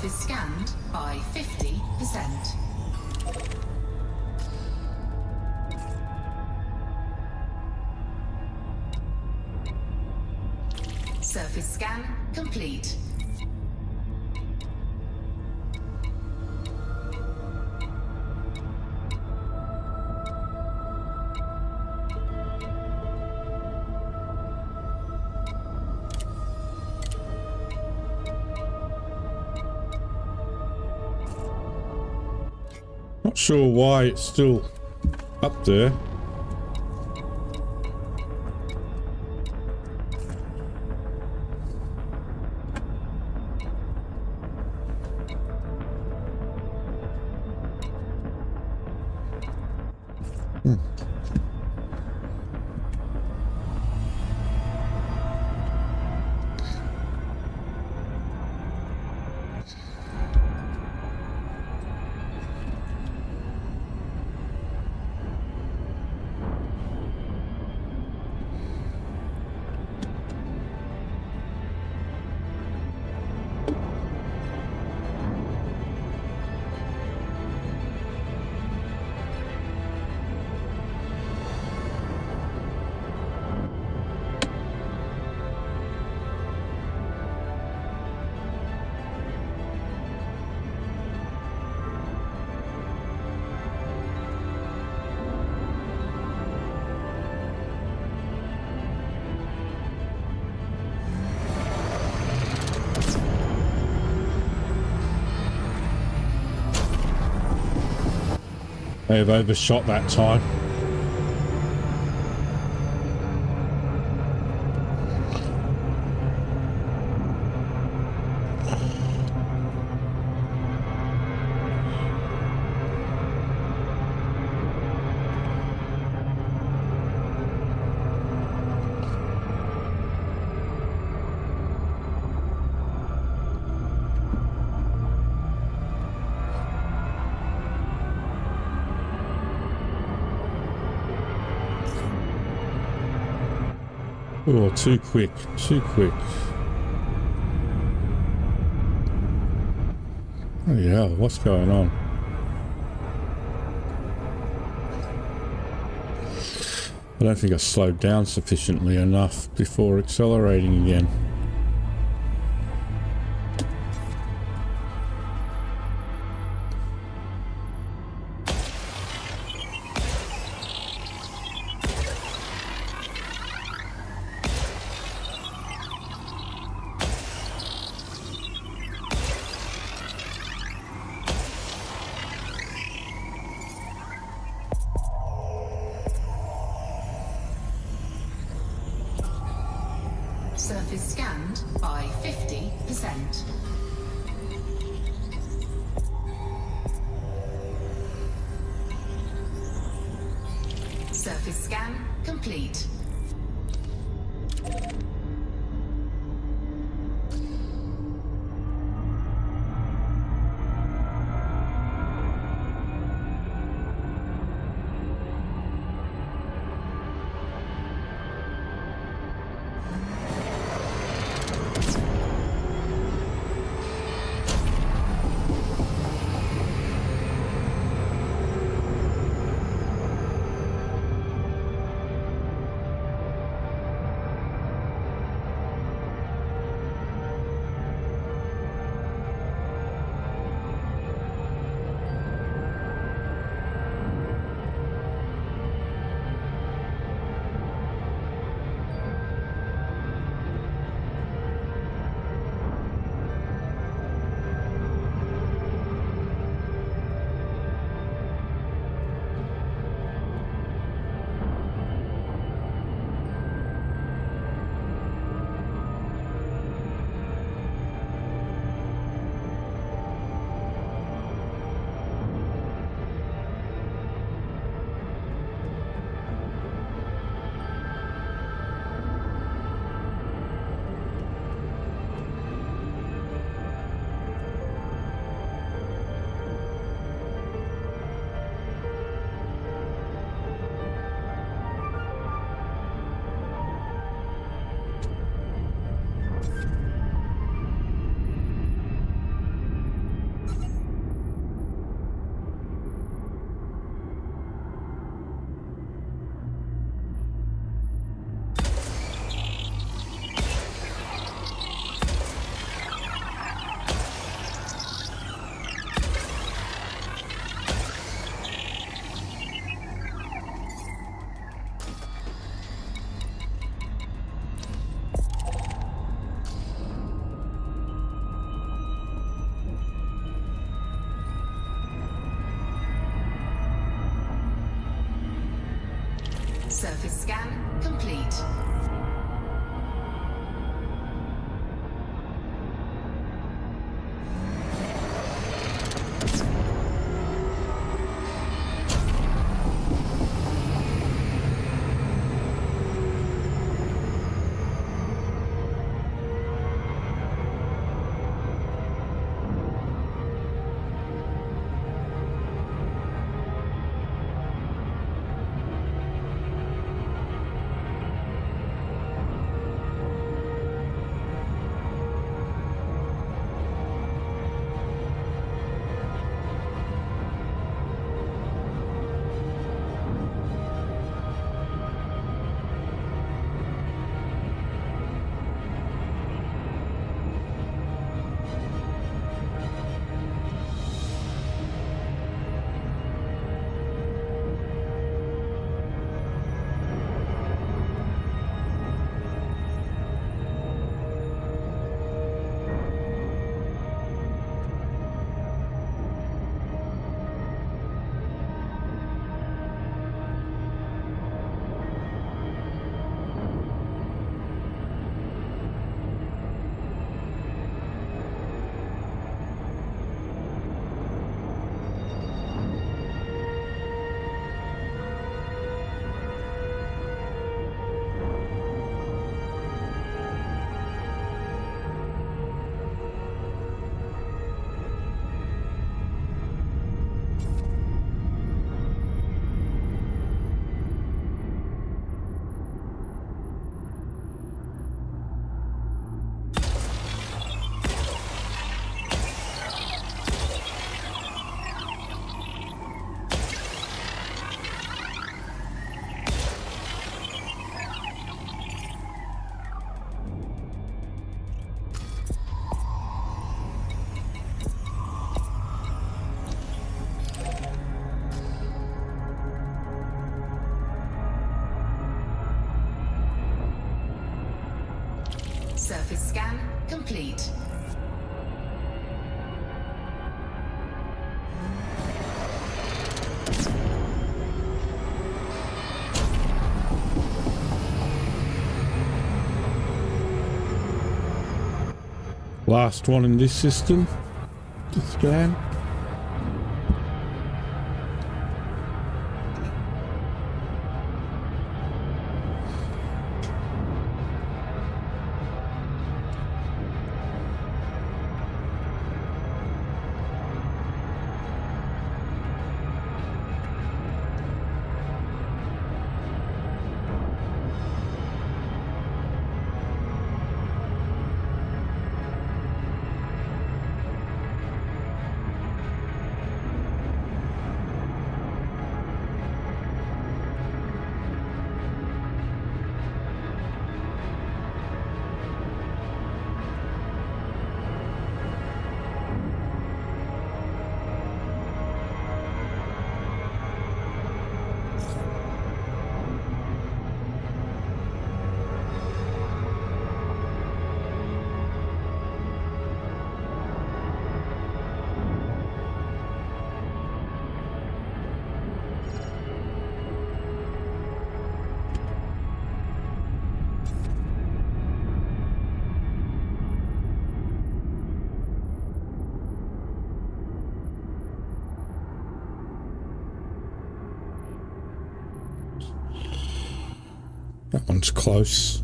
Surface scanned by 50%. Surface scan complete. Not sure why it's still up there. They've overshot that time. Oh, too quick, too quick. Oh yeah, what's going on? I don't think I slowed down sufficiently enough before accelerating again. Surface scanned by 50%. Surface scan complete. Surface scan complete. Surface scan complete. Last one in this system to scan. That one's close.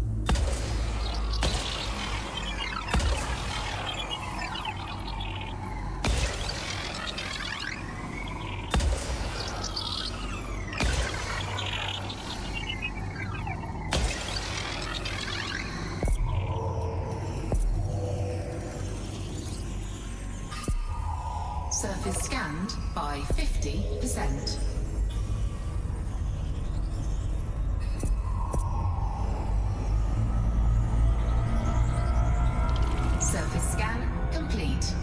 Surface scanned by 50%. Surface scan complete.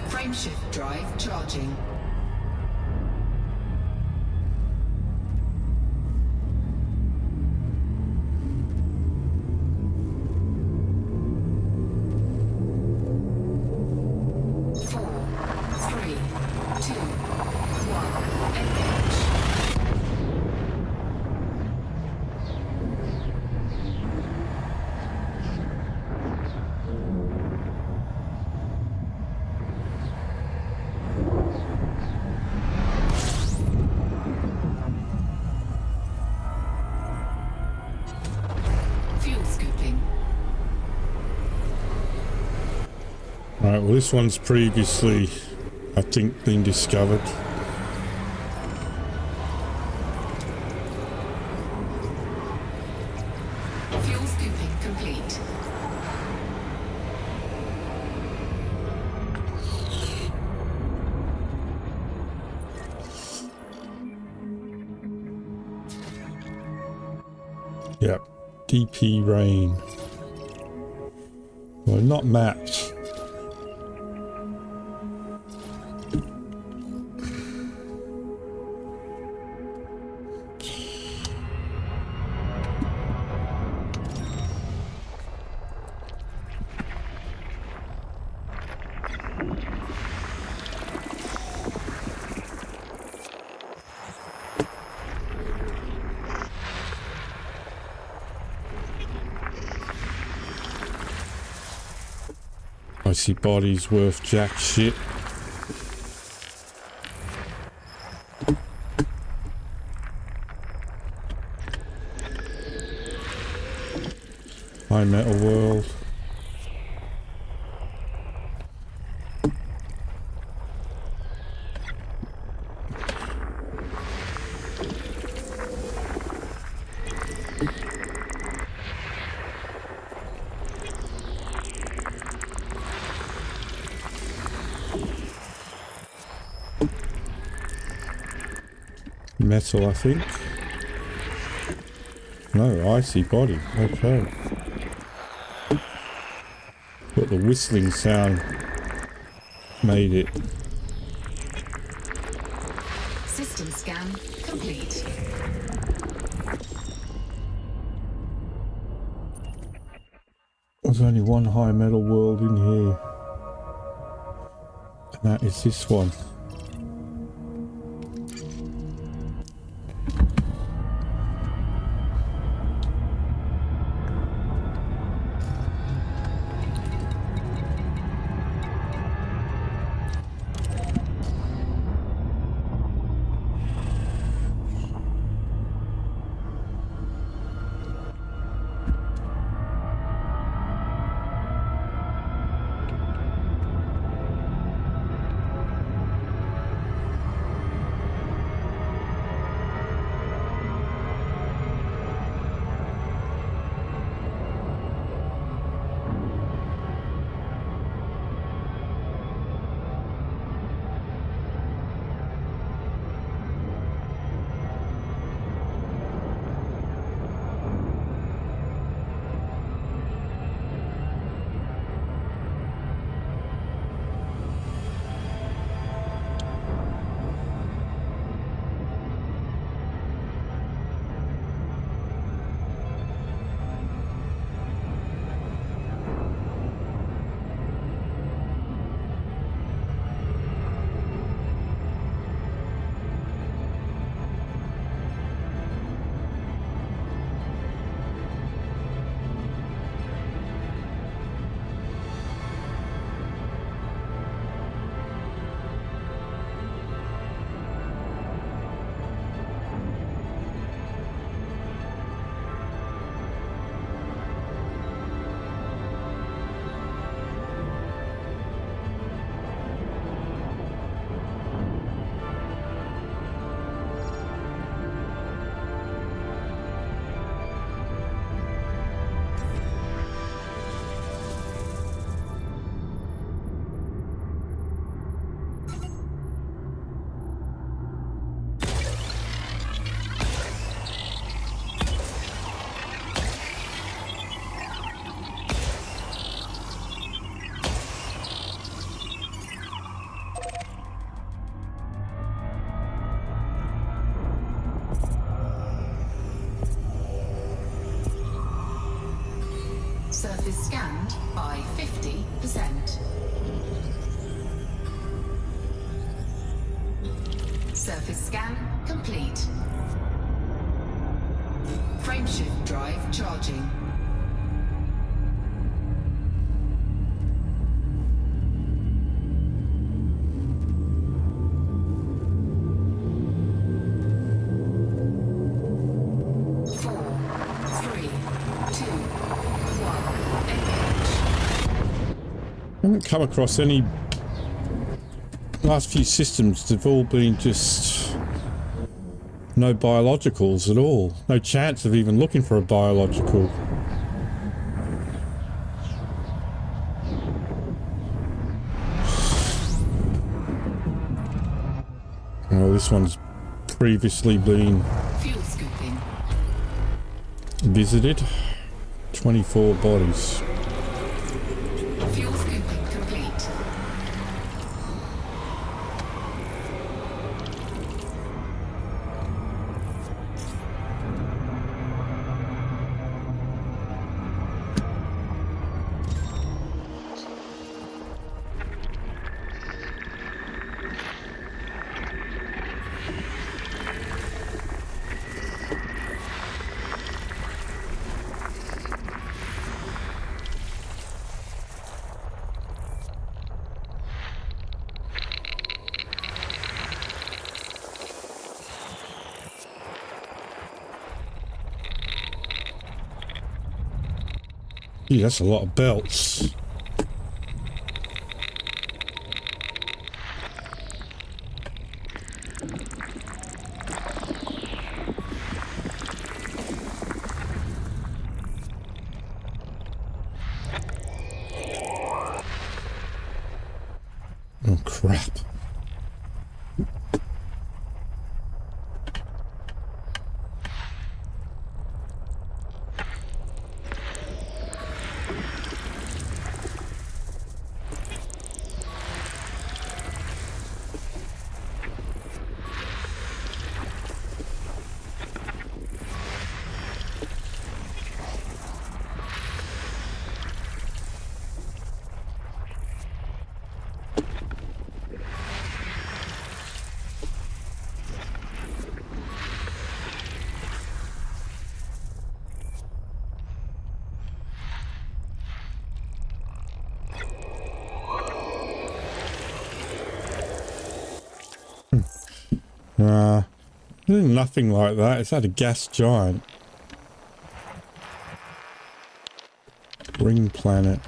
Frameshift drive charging. Four, three, two, one, engage. Alright, well this one's previously, I think, been discovered. Fuel scooping complete. Yep, DP rain. Well, not maps. I see bodies worth jack shit. High metal world. Metal, I think. No, icy body. Okay. But the whistling sound made it. System scan complete. There's only one high metal world in here. And that is this one. Surface scanned by 50%. Surface scan complete. Frameshift drive charging. I haven't come across any. Last few systems, they've all been just no biologicals at all. No chance of even looking for a biological. Oh, this one's previously been Fuel scooping. visited. 24 bodies. Fuel scooping complete. Gee, that's a lot of belts. Oh, crap. Nothing like that. It's had a gas giant. Ring planet.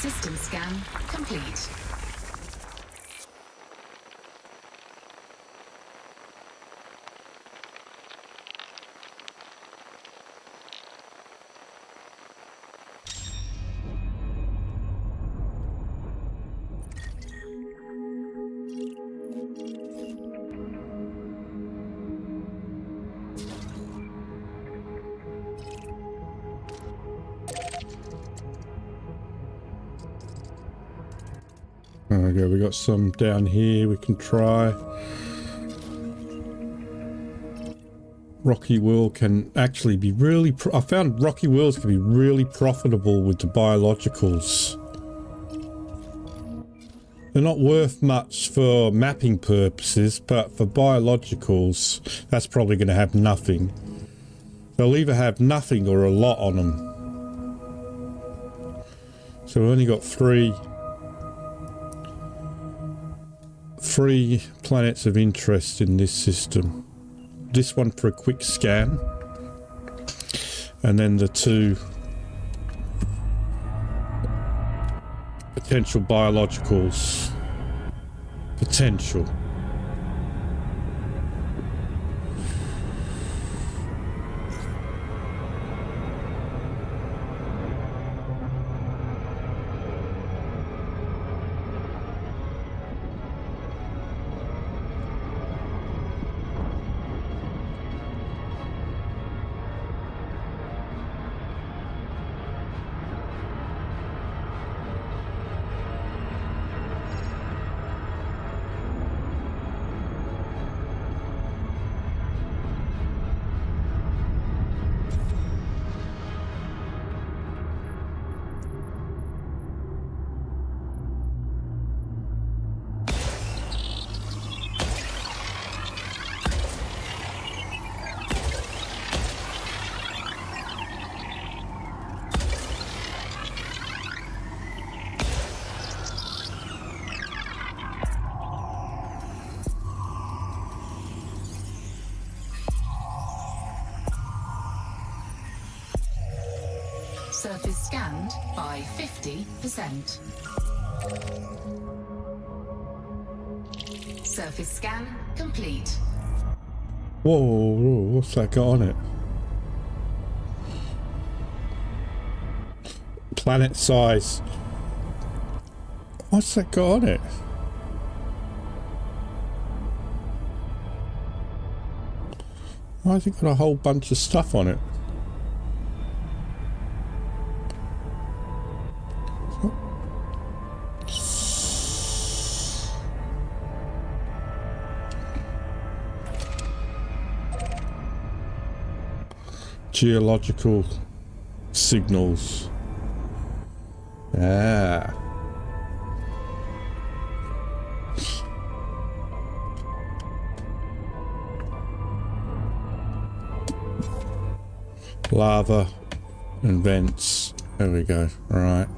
System scan complete. There we go. We got some down here we can try. Rocky World can actually be really... I found Rocky Worlds can be really profitable with the biologicals. They're not worth much for mapping purposes, but for biologicals, that's probably going to have nothing. They'll either have nothing or a lot on them. So we've only got three planets of interest in this system. This one for a quick scan, and then the two potential biologicals. Potential. Surface scanned by 50%. Surface scan complete. Whoa, what's that got on it? Planet size. What's that got on it? Why has it got a whole bunch of stuff on it? Geological signals. Ah. Lava and vents. There we go. All right.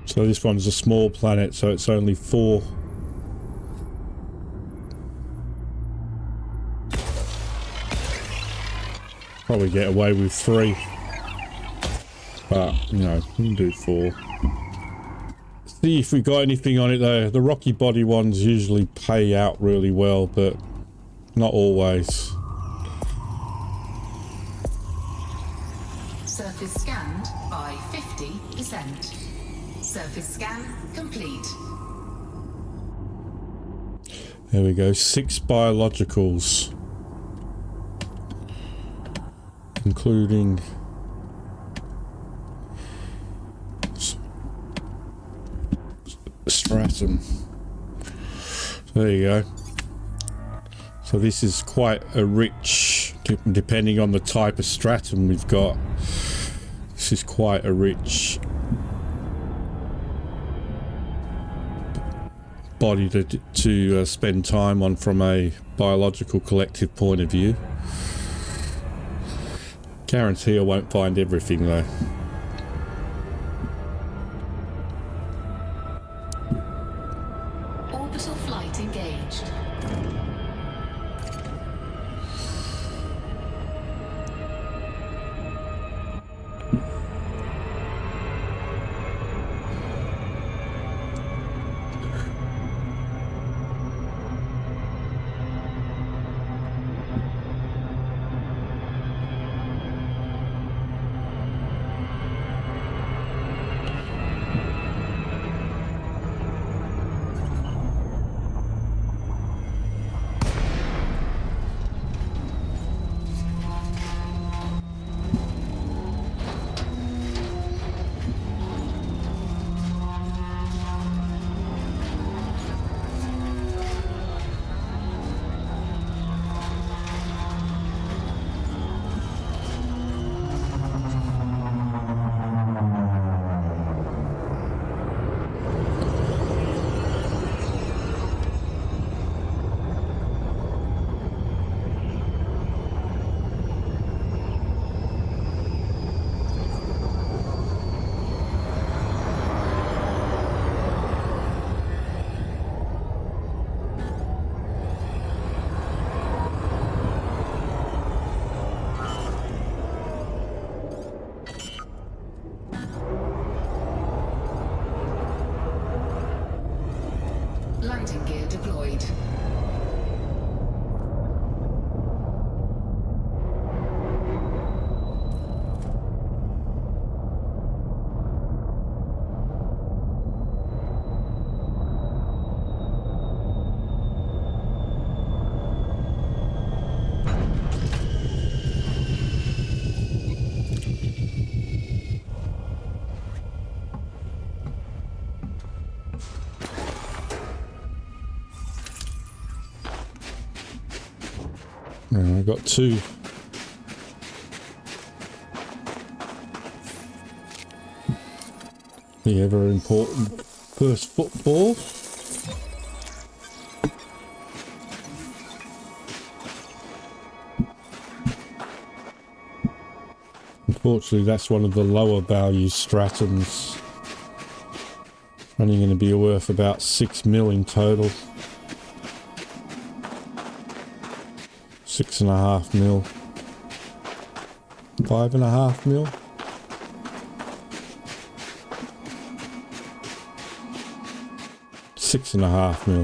So this one's a small planet, so it's only 4. Probably get away with 3. But, you know, we can do 4. See if we got anything on it though. The rocky body ones usually pay out really well, but not always. Surface scanned by 50%. Surface scan complete. There we go. 6 biologicals. Including stratum. There you go. So this is quite a rich, depending on the type of stratum we've got, this is quite a rich body to spend time on from a biological collective point of view. Guarantee I won't find everything though. Orbital flight engaged. Landing gear deployed. I've got 2. The ever important first football. Unfortunately, that's one of the lower value stratums. Only going to be worth about 6 mil in total. 6.5 mil. 5.5 mil. $6.5 mil.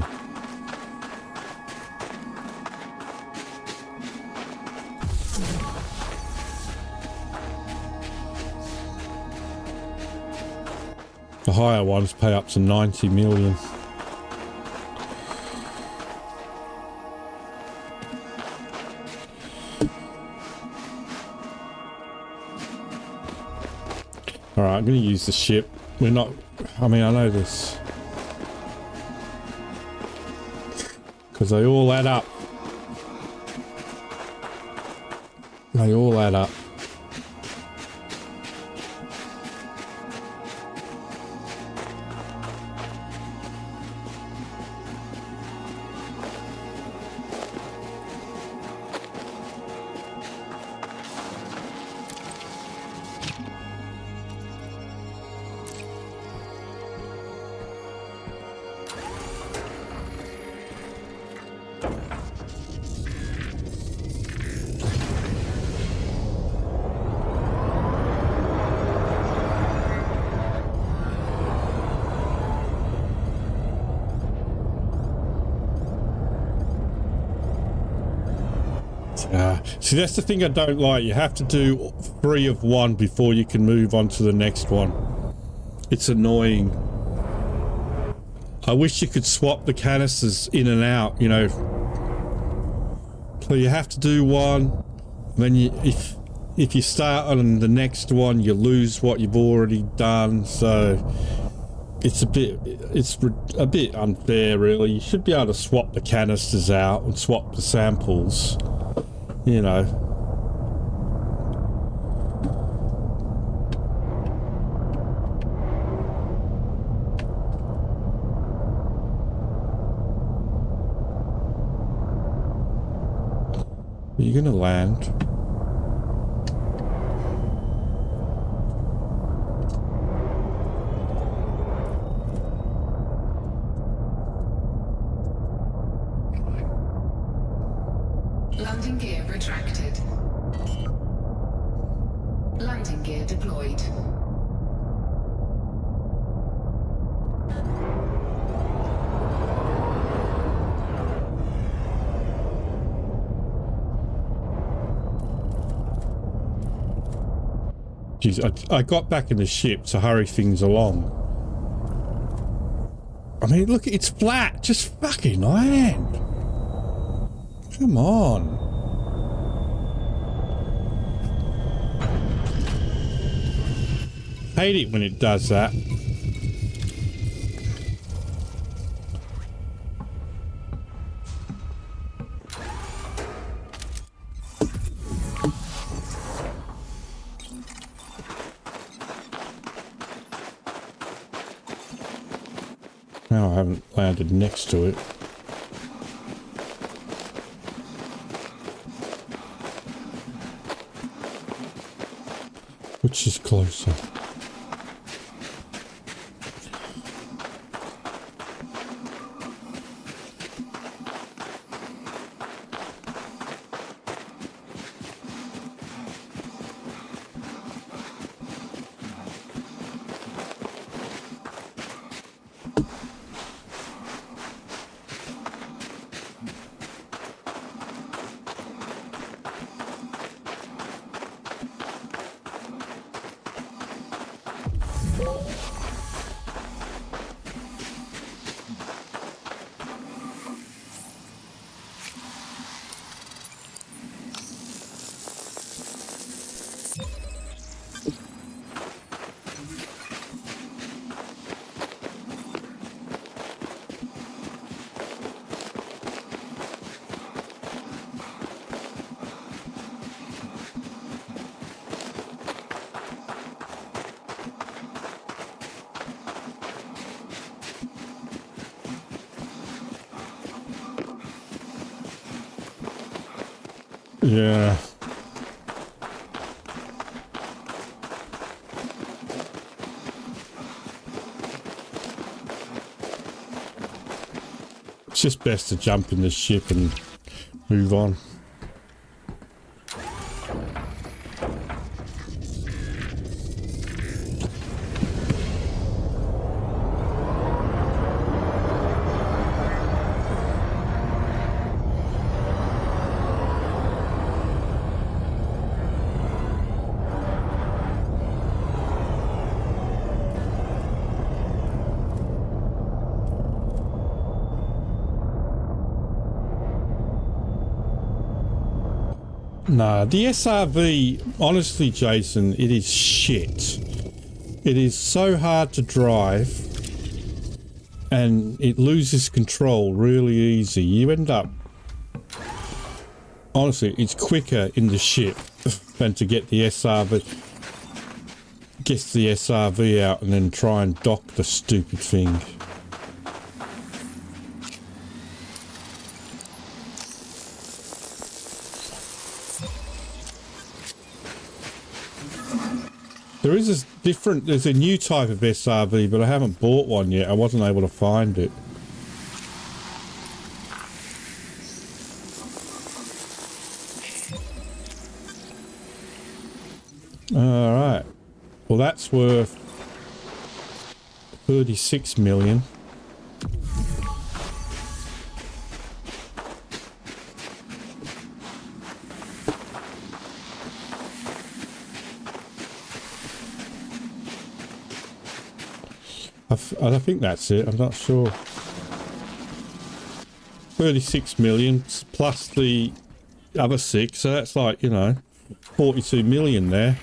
The higher ones pay up to 90 million. Alright, I'm going to use the ship. We're not... I mean, I know this. Because they all add up. They all add up. See, that's the thing I don't like. You have to do 3 of one before you can move on to the next one. It's annoying. I wish you could swap the canisters in and out, you know. So you have to do one, then if you start on the next one, you lose what you've already done. So it's a bit unfair, really. You should be able to swap the canisters out and swap the samples, you know. Are you gonna land? Landing gear retracted. Landing gear deployed. Jeez, I got back in the ship to hurry things along. I mean, look, it's flat. Just fucking land. Come on. Hate it when it does that. Now I haven't landed next to it. Which is closer? Yeah. It's just best to jump in the ship and move on. Nah, the SRV, honestly, Jason, it is shit. It is so hard to drive and it loses control really easy. You end up... Honestly, it's quicker in the ship than to get the SRV... Get the SRV out and then try and dock the stupid thing. There's a new type of SRV, but I haven't bought one yet. I wasn't able to find it. Alright. Well, that's worth 36 million. I think that's it. I'm not sure. 36 million plus the other 6, so that's like, you know, 42 million there.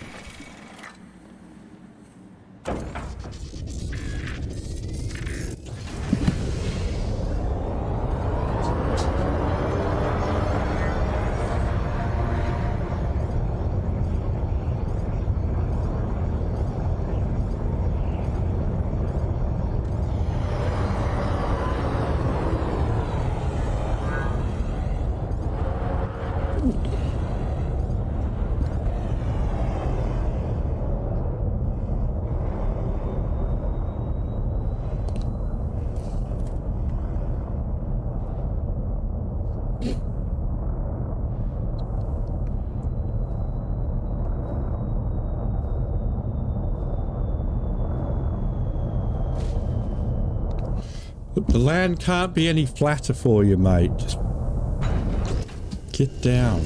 The land can't be any flatter for you, mate. Just get down.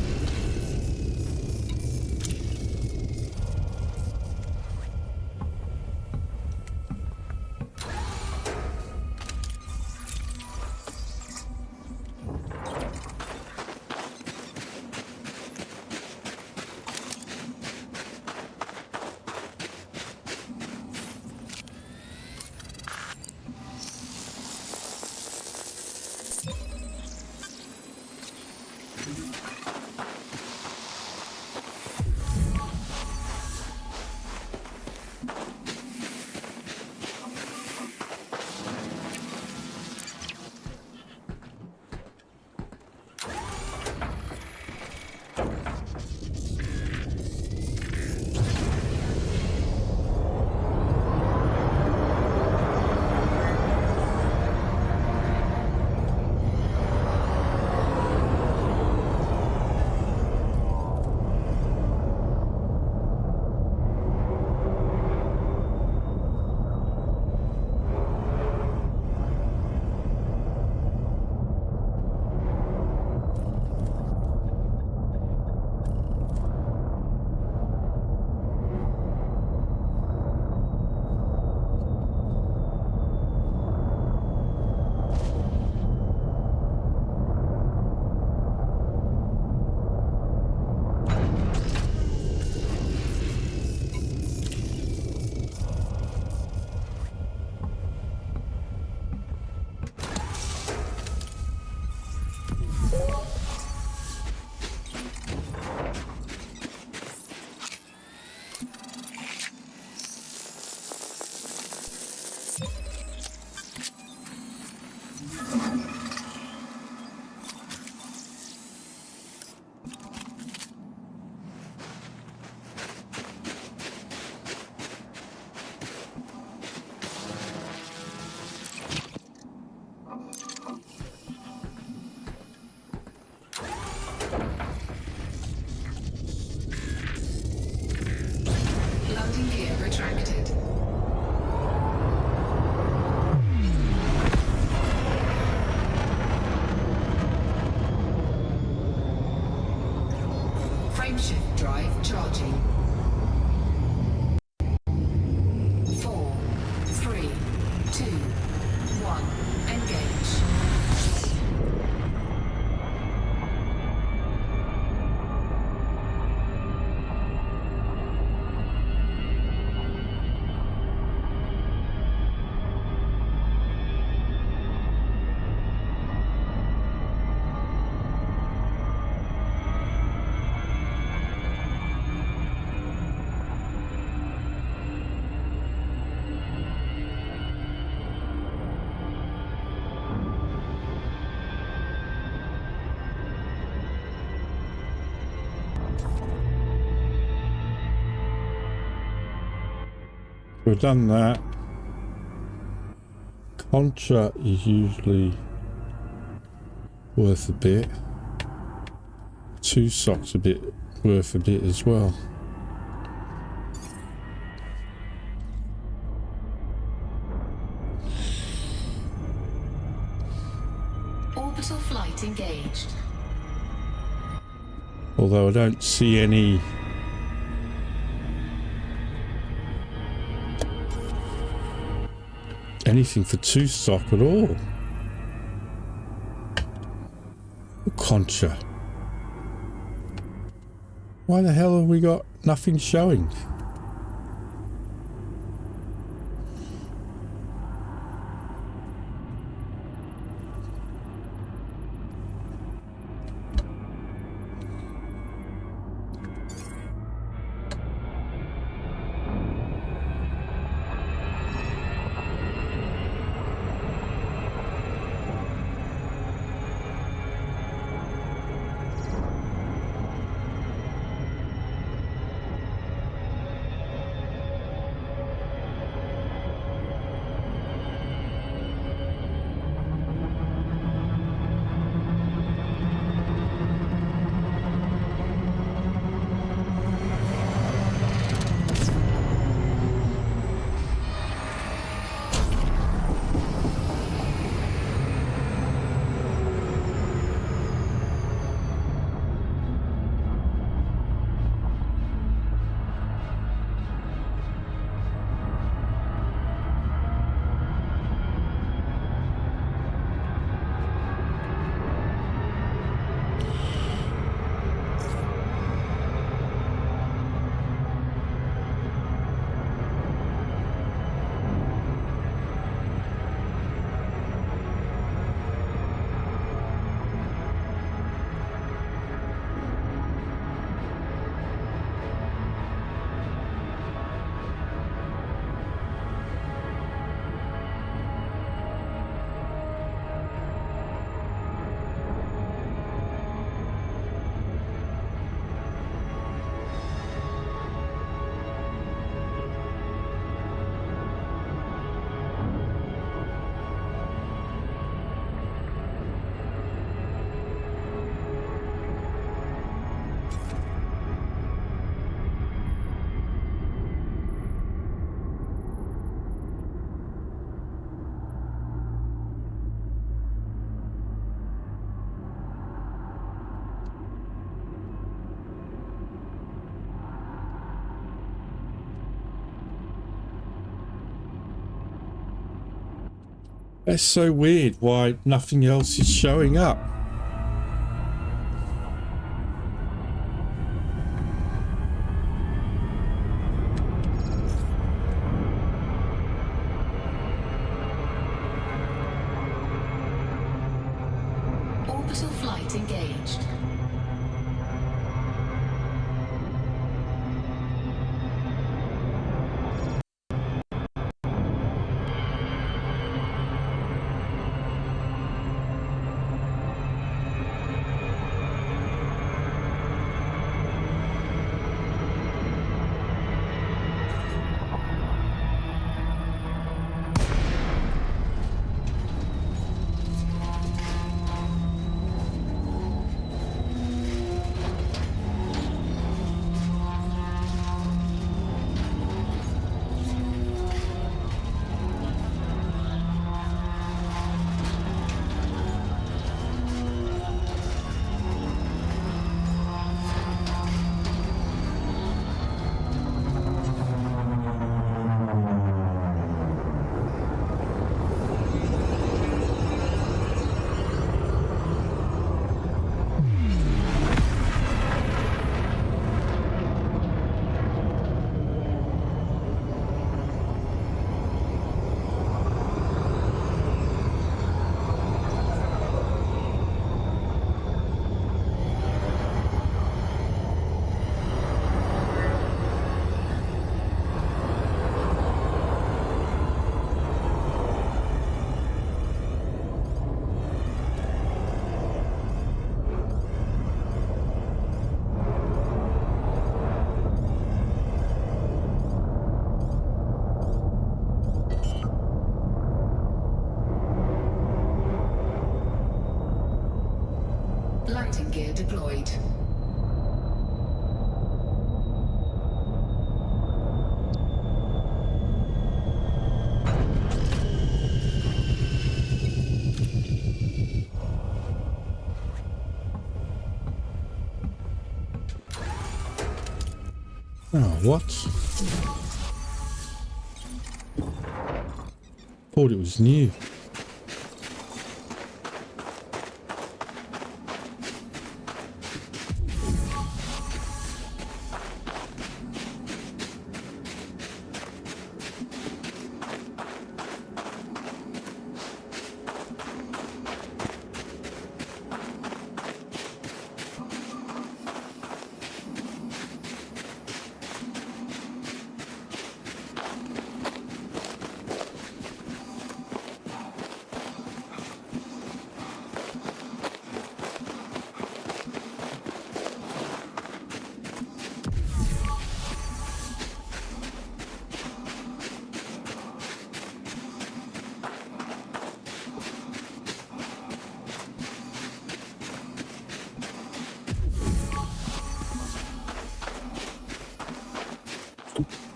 Landing gear retracted. Frameshift drive charging. 4, 3, 2, 1. Engage. We've done that. Contra is usually worth a bit. 2 socks a bit worth a bit as well. Orbital flight engaged. Although I don't see any anything for 2 stock at all. Concha. Why the hell have we got nothing showing? That's so weird. Why nothing else is showing up? Orbital flight engaged. Landing gear deployed. Oh, what? Thought it was new.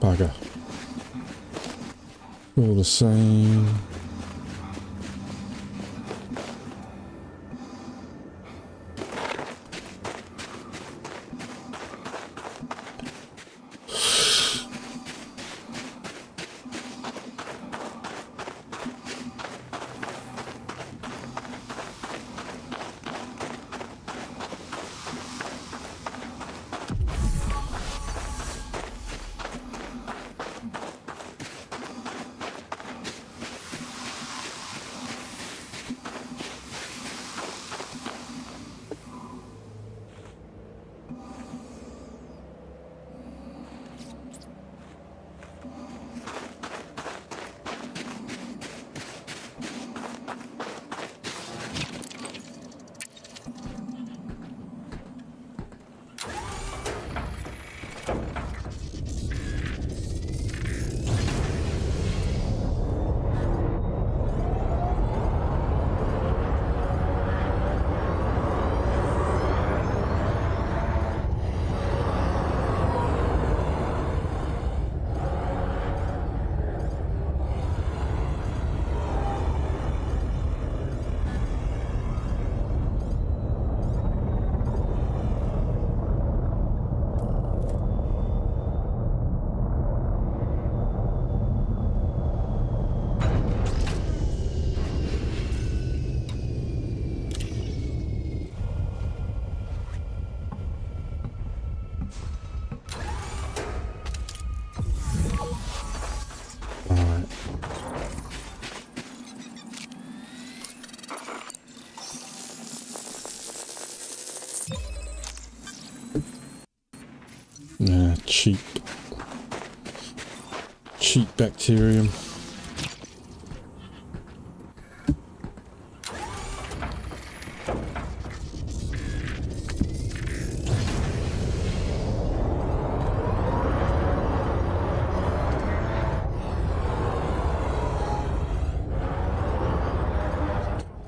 Bugger. All the same. Cheap bacterium.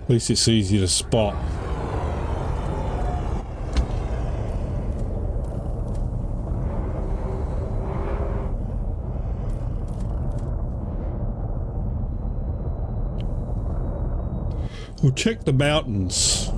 At least it's easy to spot. We'll check the mountains.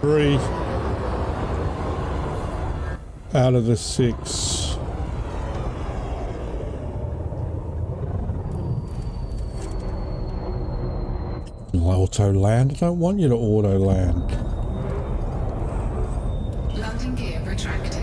3 out of the 6. Auto land? I don't want you to auto land. Landing gear retracted.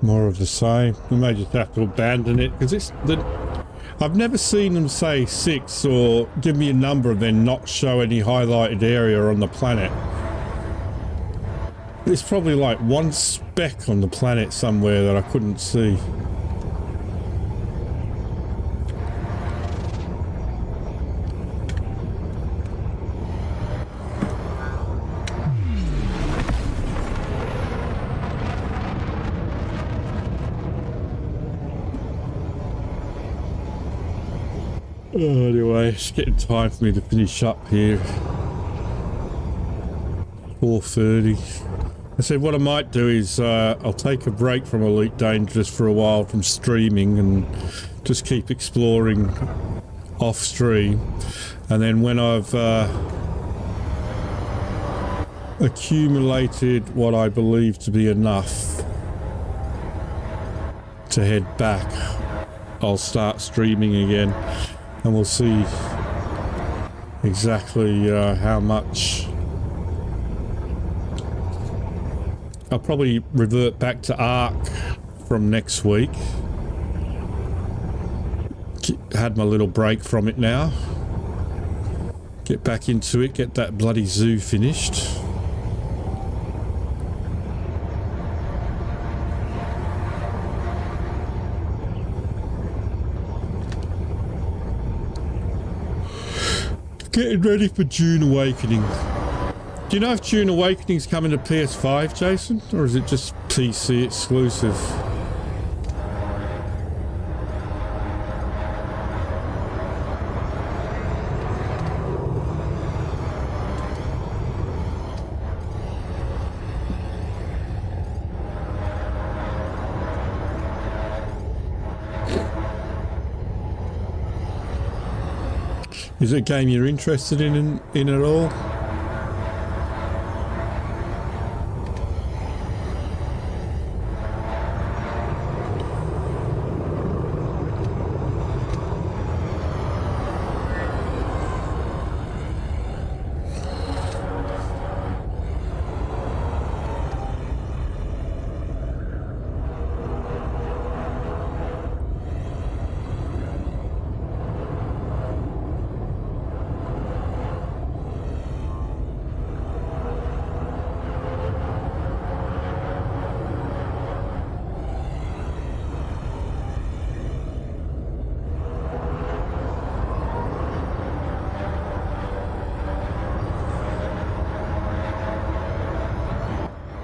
More of the same. We may just have to abandon it because it's the. I've never seen them say 6 or give me a number and then not show any highlighted area on the planet. There's probably like one speck on the planet somewhere that I couldn't see. Anyway, it's getting time for me to finish up here. 4:30. I said what I might do is I'll take a break from Elite Dangerous for a while from streaming and just keep exploring off stream, and then when I've accumulated what I believe to be enough to head back, I'll start streaming again. And we'll see exactly how much. I'll probably revert back to Ark from next week. Had my little break from it now. Get back into it, get that bloody zoo finished. Getting ready for June Awakening. Do you know if June Awakening's coming to PS5, Jason? Or is it just PC exclusive? Is it a game you're interested in at all?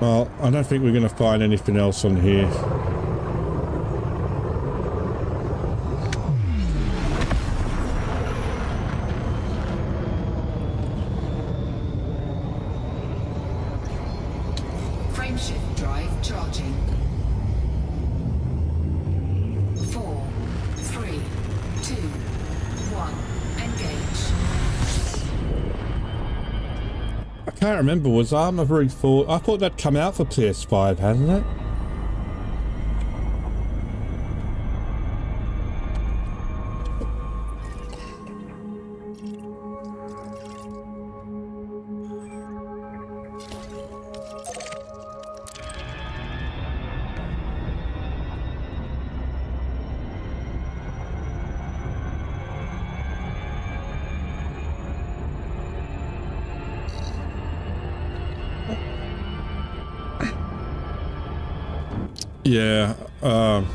Well, I don't think we're going to find anything else on here. Can't remember, was Armour 4? I thought that'd come out for PS5, hadn't it? Yeah, oh,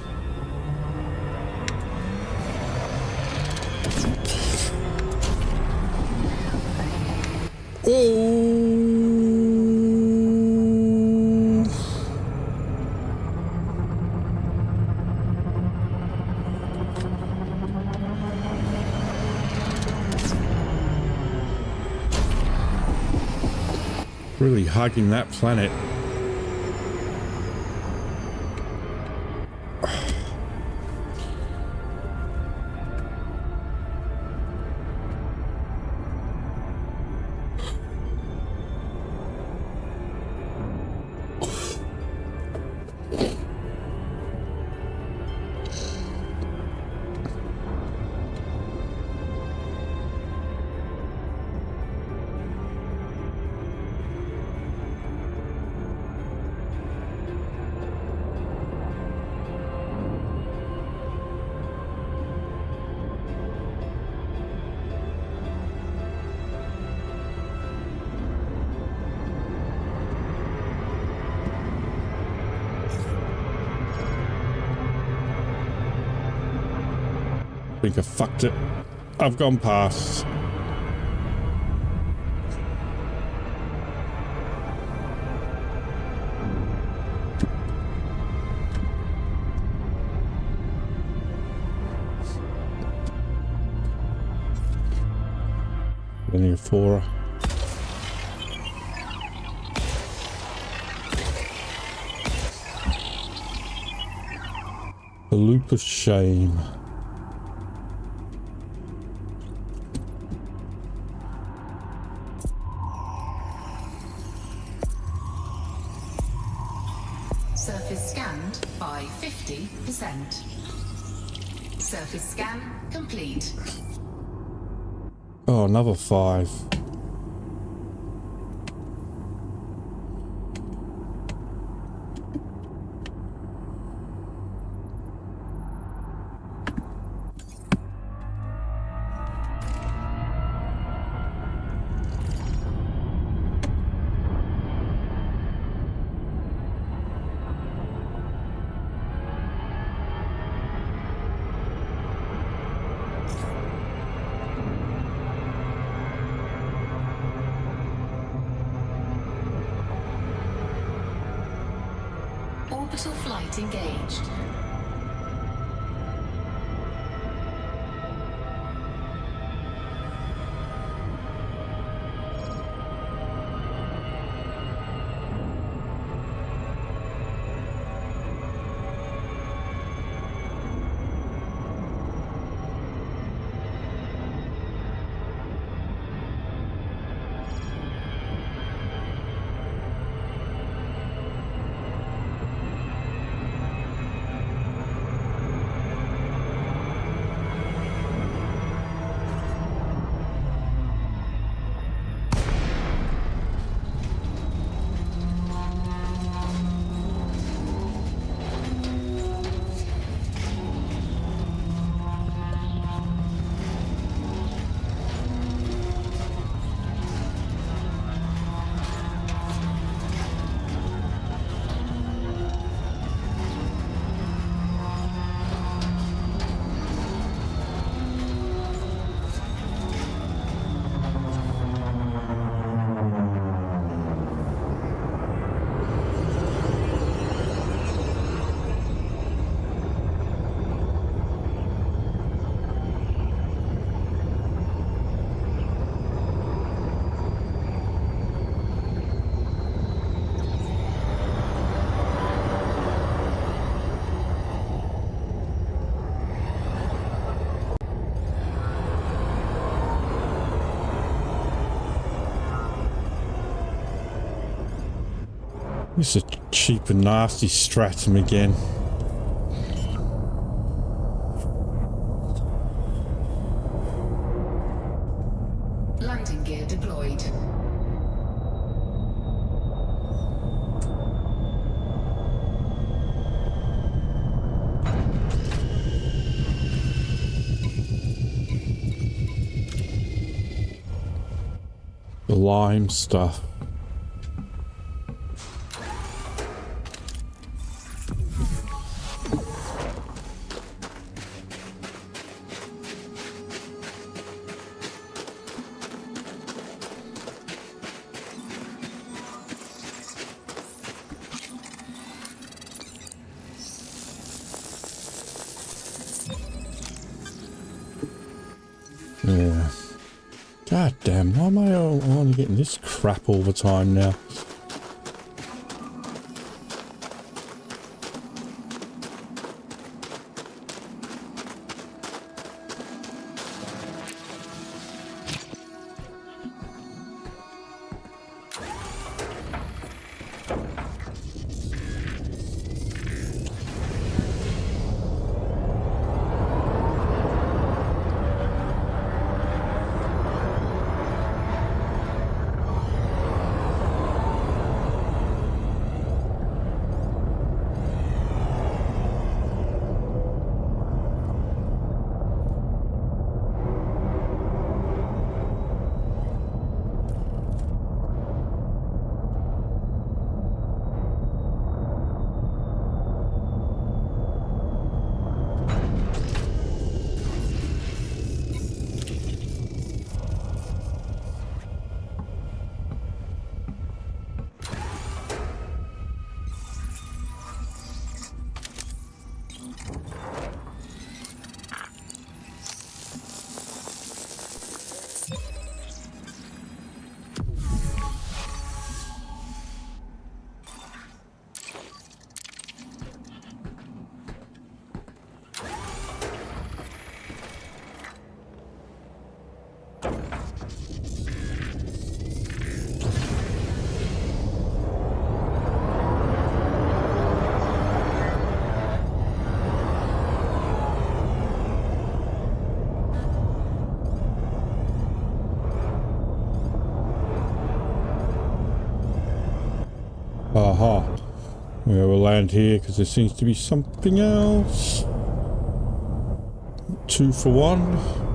really hugging that planet. I think I fucked it. I've gone past. Linear 4. The loop of shame. Surface scanned by 50%. Surface scan complete. Oh, another 5. Orbital flight engaged. This is a cheap and nasty stratum again. Landing gear deployed. The lime stuff. Yeah. God damn, why am I only getting this crap all the time now? Aha. Yeah, we'll land here because there seems to be something else. 2 for 1.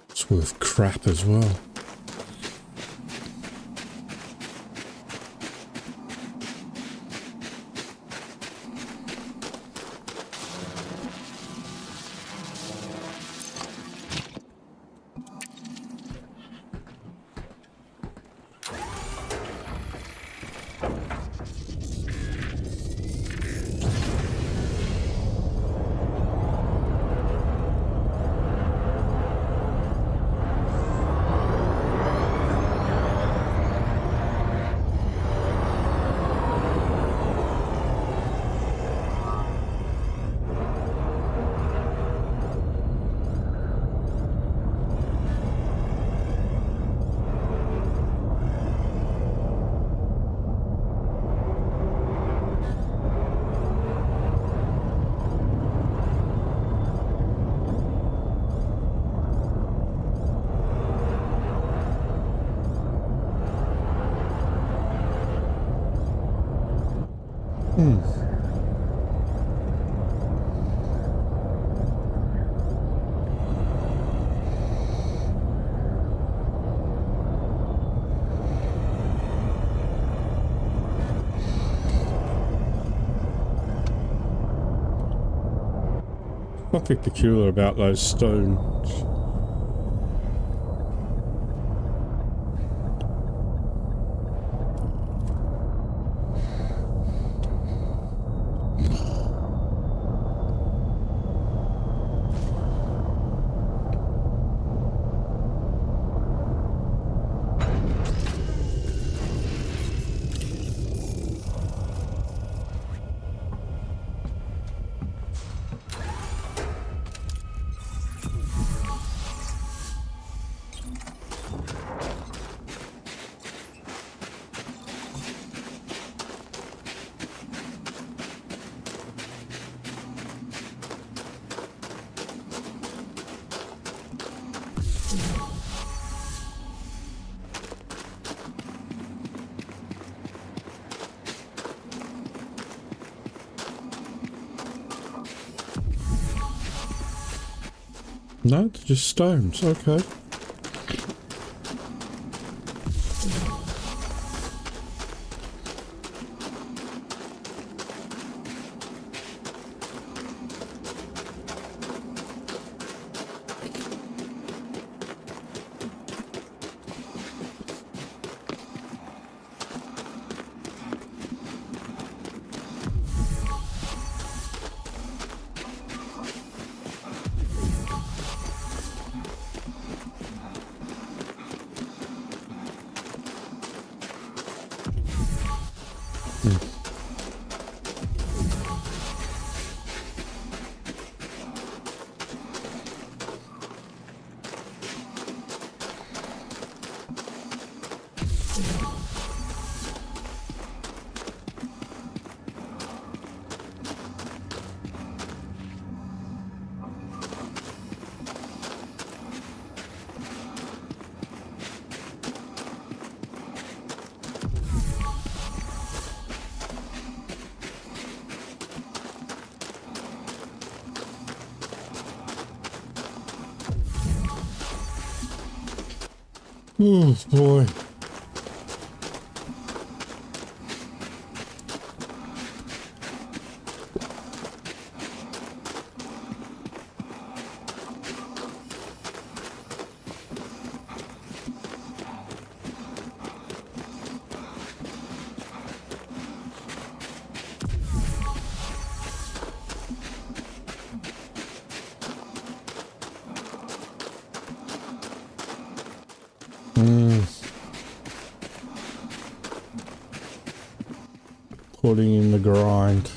It's worth crap as well. Something peculiar about those stones. No, they're just stones. Okay. Oh boy. Putting in the grind.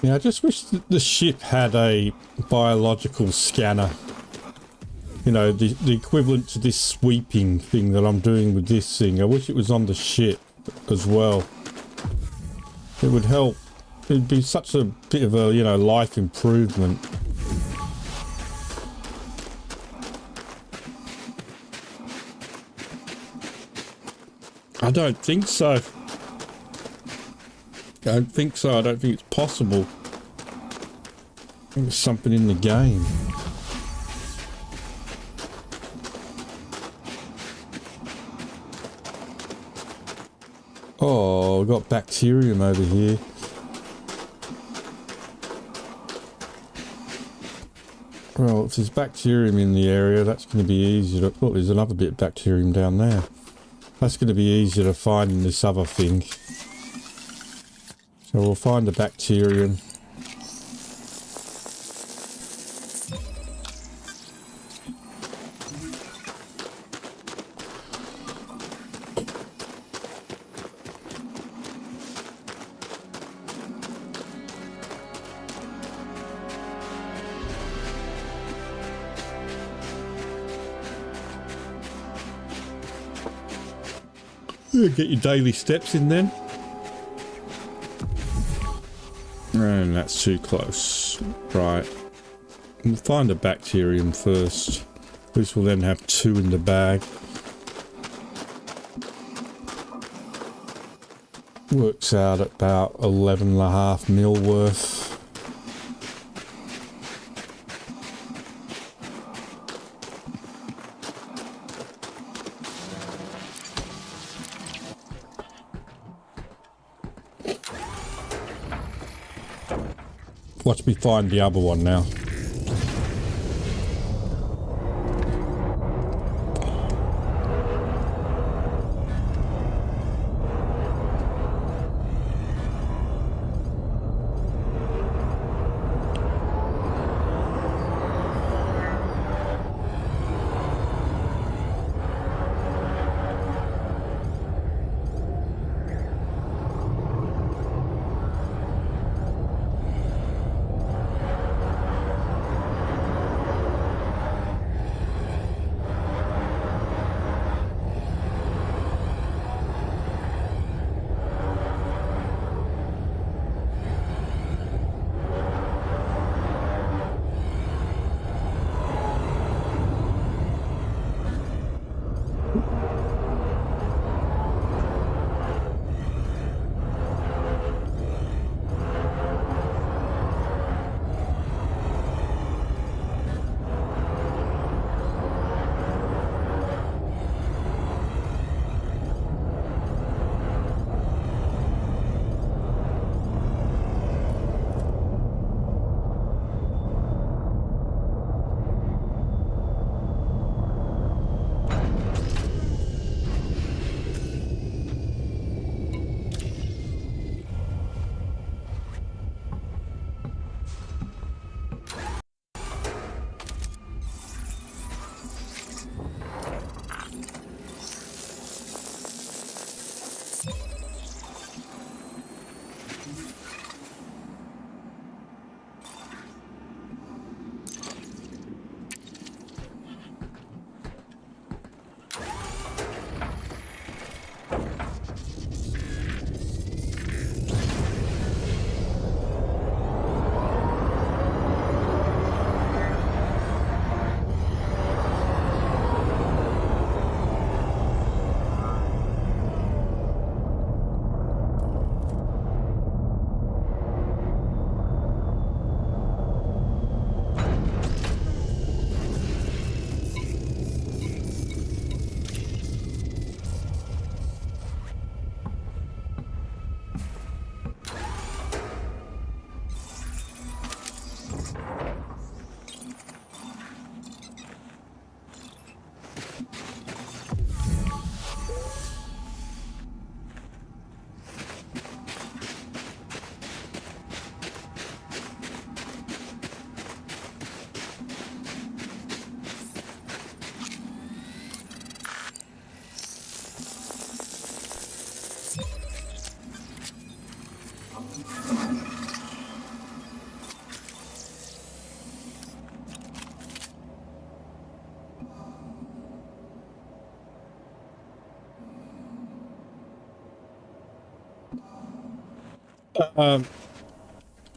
Yeah, I just wish that the ship had a biological scanner. You know, the equivalent to this sweeping thing that I'm doing with this thing. I wish it was on the ship as well. It would help. It'd be such a bit of a, you know, life improvement. I don't think so. I don't think so. I don't think it's possible. I think there's something in the game. Oh, we've got bacterium over here. Well, if there's bacterium in the area, that's going to be easier to... Oh, there's another bit of bacterium down there. That's going to be easier to find in this other thing. So we'll find the bacterium. Get your daily steps in then. And that's too close. Right. We'll find a bacterium first. At least we'll then have 2 in the bag. Works out at about 11.5 mil worth. Watch me find the other one now.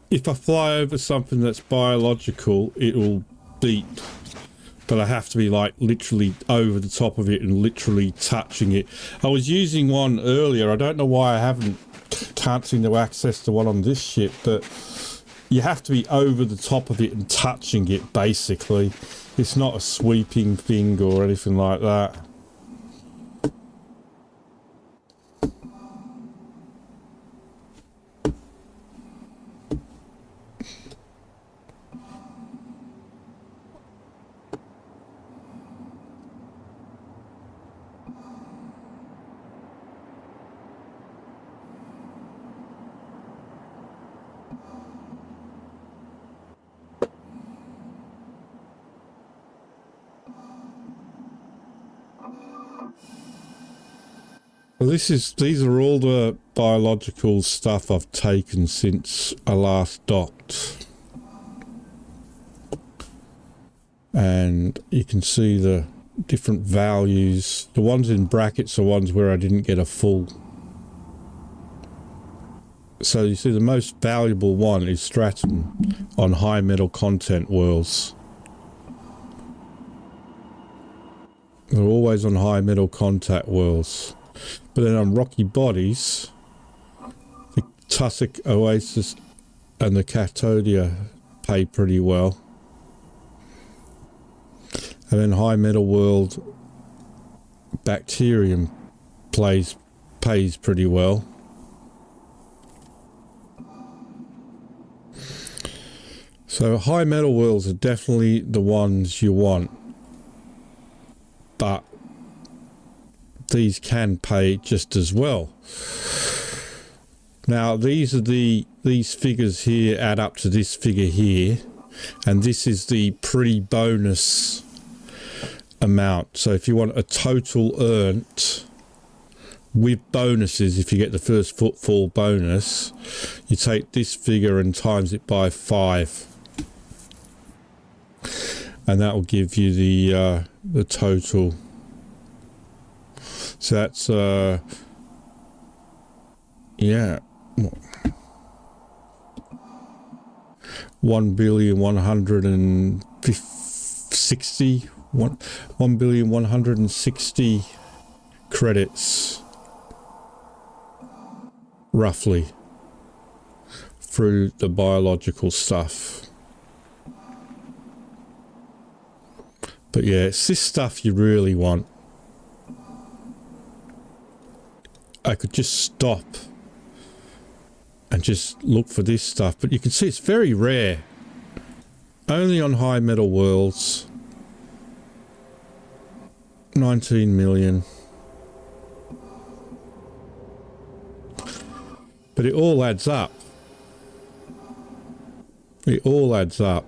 If I fly over something that's biological, it'll beep. But I have to be like literally over the top of it and literally touching it. I was using one earlier. I don't know why can't seem to access the one on this ship, but you have to be over the top of it and touching it, basically. It's not a sweeping thing or anything like that. Well, these are all the biological stuff I've taken since I last docked. And you can see the different values. The ones in brackets are ones where I didn't get a full. So you see the most valuable one is Stratum on high metal content worlds. They're always on high metal contact worlds. But then on rocky bodies, the Tussock Oasis and the Catodia pay pretty well. And then high metal world Bacterium pays pretty well. So high metal worlds are definitely the ones you want, but these can pay just as well. Now these figures here add up to this figure here, and this is the pre-bonus amount. So if you want a total earned with bonuses, if you get the first footfall bonus, you take this figure and times it by 5. And that will give you the total. So that's yeah, 1,160 credits roughly through the biological stuff. But yeah, it's this stuff you really want. I could just stop and just look for this stuff, but you can see it's very rare. Only on high metal worlds. 19 million. But it all adds up. It all adds up.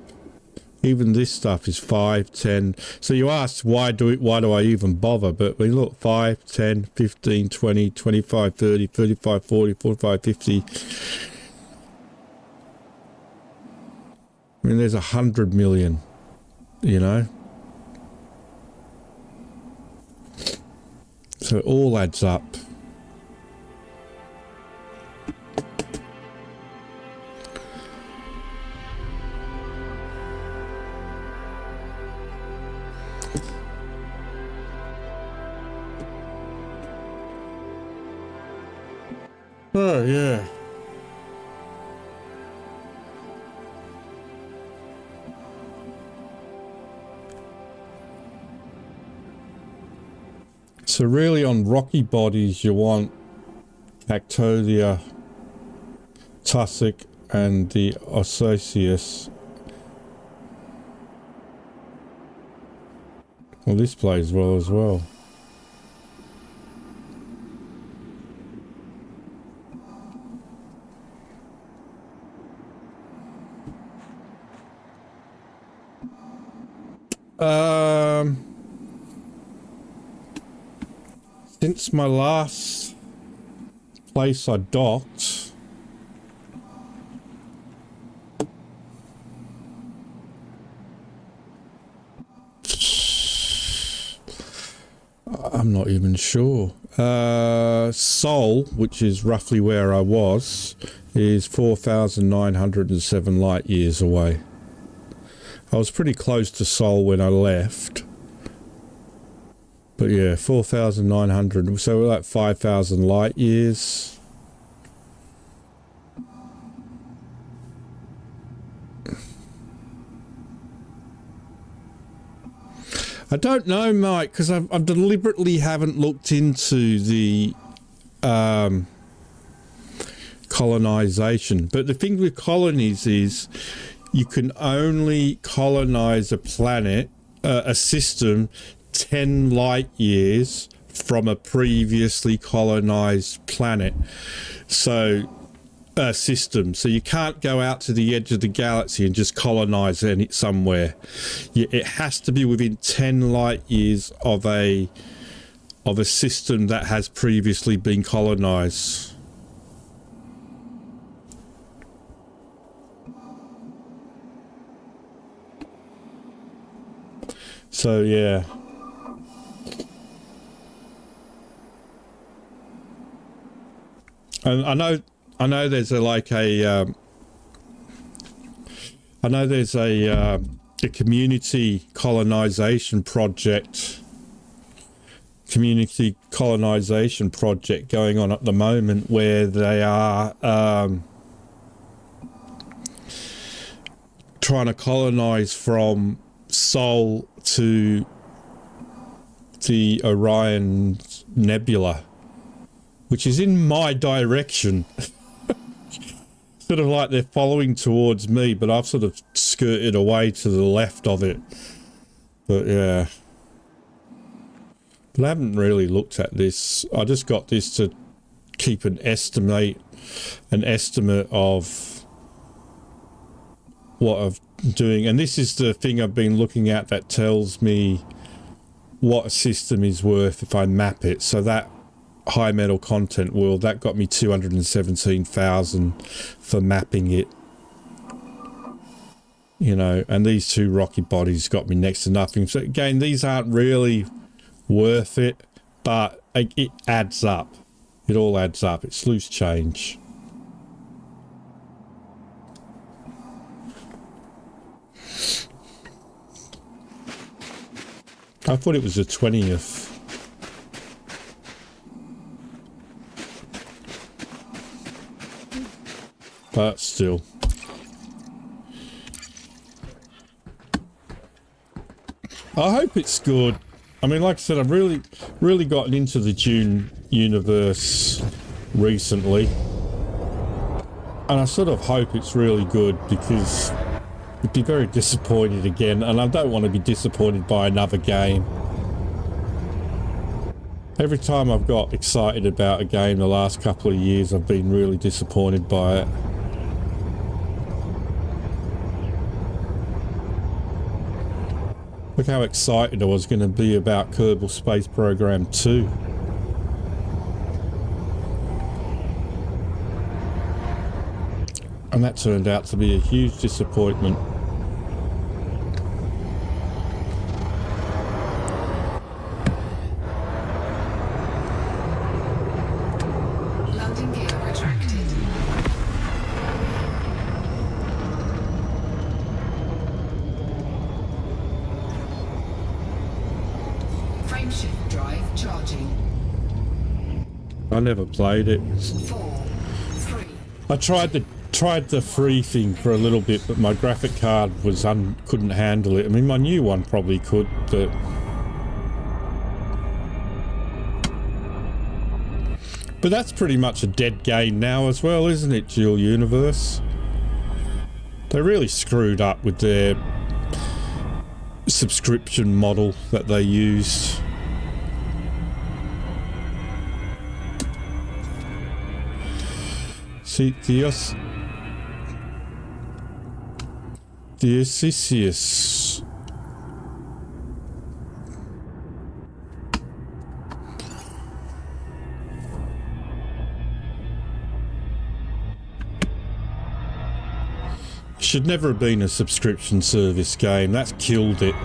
Even this stuff is 5, 10. So you ask, why do I even bother? But we look, 5, 10, 15, 20, 25, 30, 35, 40, 45, 50. I mean, there's 100 million, you know? So it all adds up. Oh, yeah. So really on rocky bodies you want Actodia, Tussock and the Osysius. Well, this plays well as well. Since my last place I docked, I'm not even sure. Sol, which is roughly where I was, is 4,907 light years away. I was pretty close to Sol when I left. But yeah, 4,900, so we're like 5,000 light years. I don't know, Mike, because I deliberately haven't looked into the colonization. But the thing with colonies is you can only colonize a planet, a system, 10 light years from a previously colonized planet. So system. So you can't go out to the edge of the galaxy and just colonize it somewhere. It has to be within 10 light years of a system that has previously been colonized. So yeah. And I know I know there's a community colonization project going on at the moment where they are trying to colonize from Sol to the Orion Nebula, which is in my direction. Sort of like they're following towards me, but I've sort of skirted away to the left of it. But yeah. But I haven't really looked at this. I just got this to keep an estimate of what I'm doing. And this is the thing I've been looking at that tells me what a system is worth if I map it. So that high metal content world, that got me 217,000 for mapping it, you know, and these two rocky bodies got me next to nothing. So again, these aren't really worth it, but it adds up. It all adds up. It's loose change. I thought it was the 20th. But still. I hope it's good. I mean, like I said, I've really gotten into the Dune universe recently. And I sort of hope it's really good, because I'd be very disappointed again, and I don't want to be disappointed by another game. Every time I've got excited about a game the last couple of years, I've been really disappointed by it. Look how excited I was going to be about Kerbal Space Program 2. And that turned out to be a huge disappointment. Landing gear retracted. Frameshift drive charging. I never played it. 4, 3. I tried the free thing for a little bit, but my graphic card was couldn't handle it. I mean, my new one probably could, but that's pretty much a dead game now as well, isn't it, Dual Universe? They really screwed up with their subscription model that they used. See, the Odysseus. Should never have been a subscription service game. That's killed it.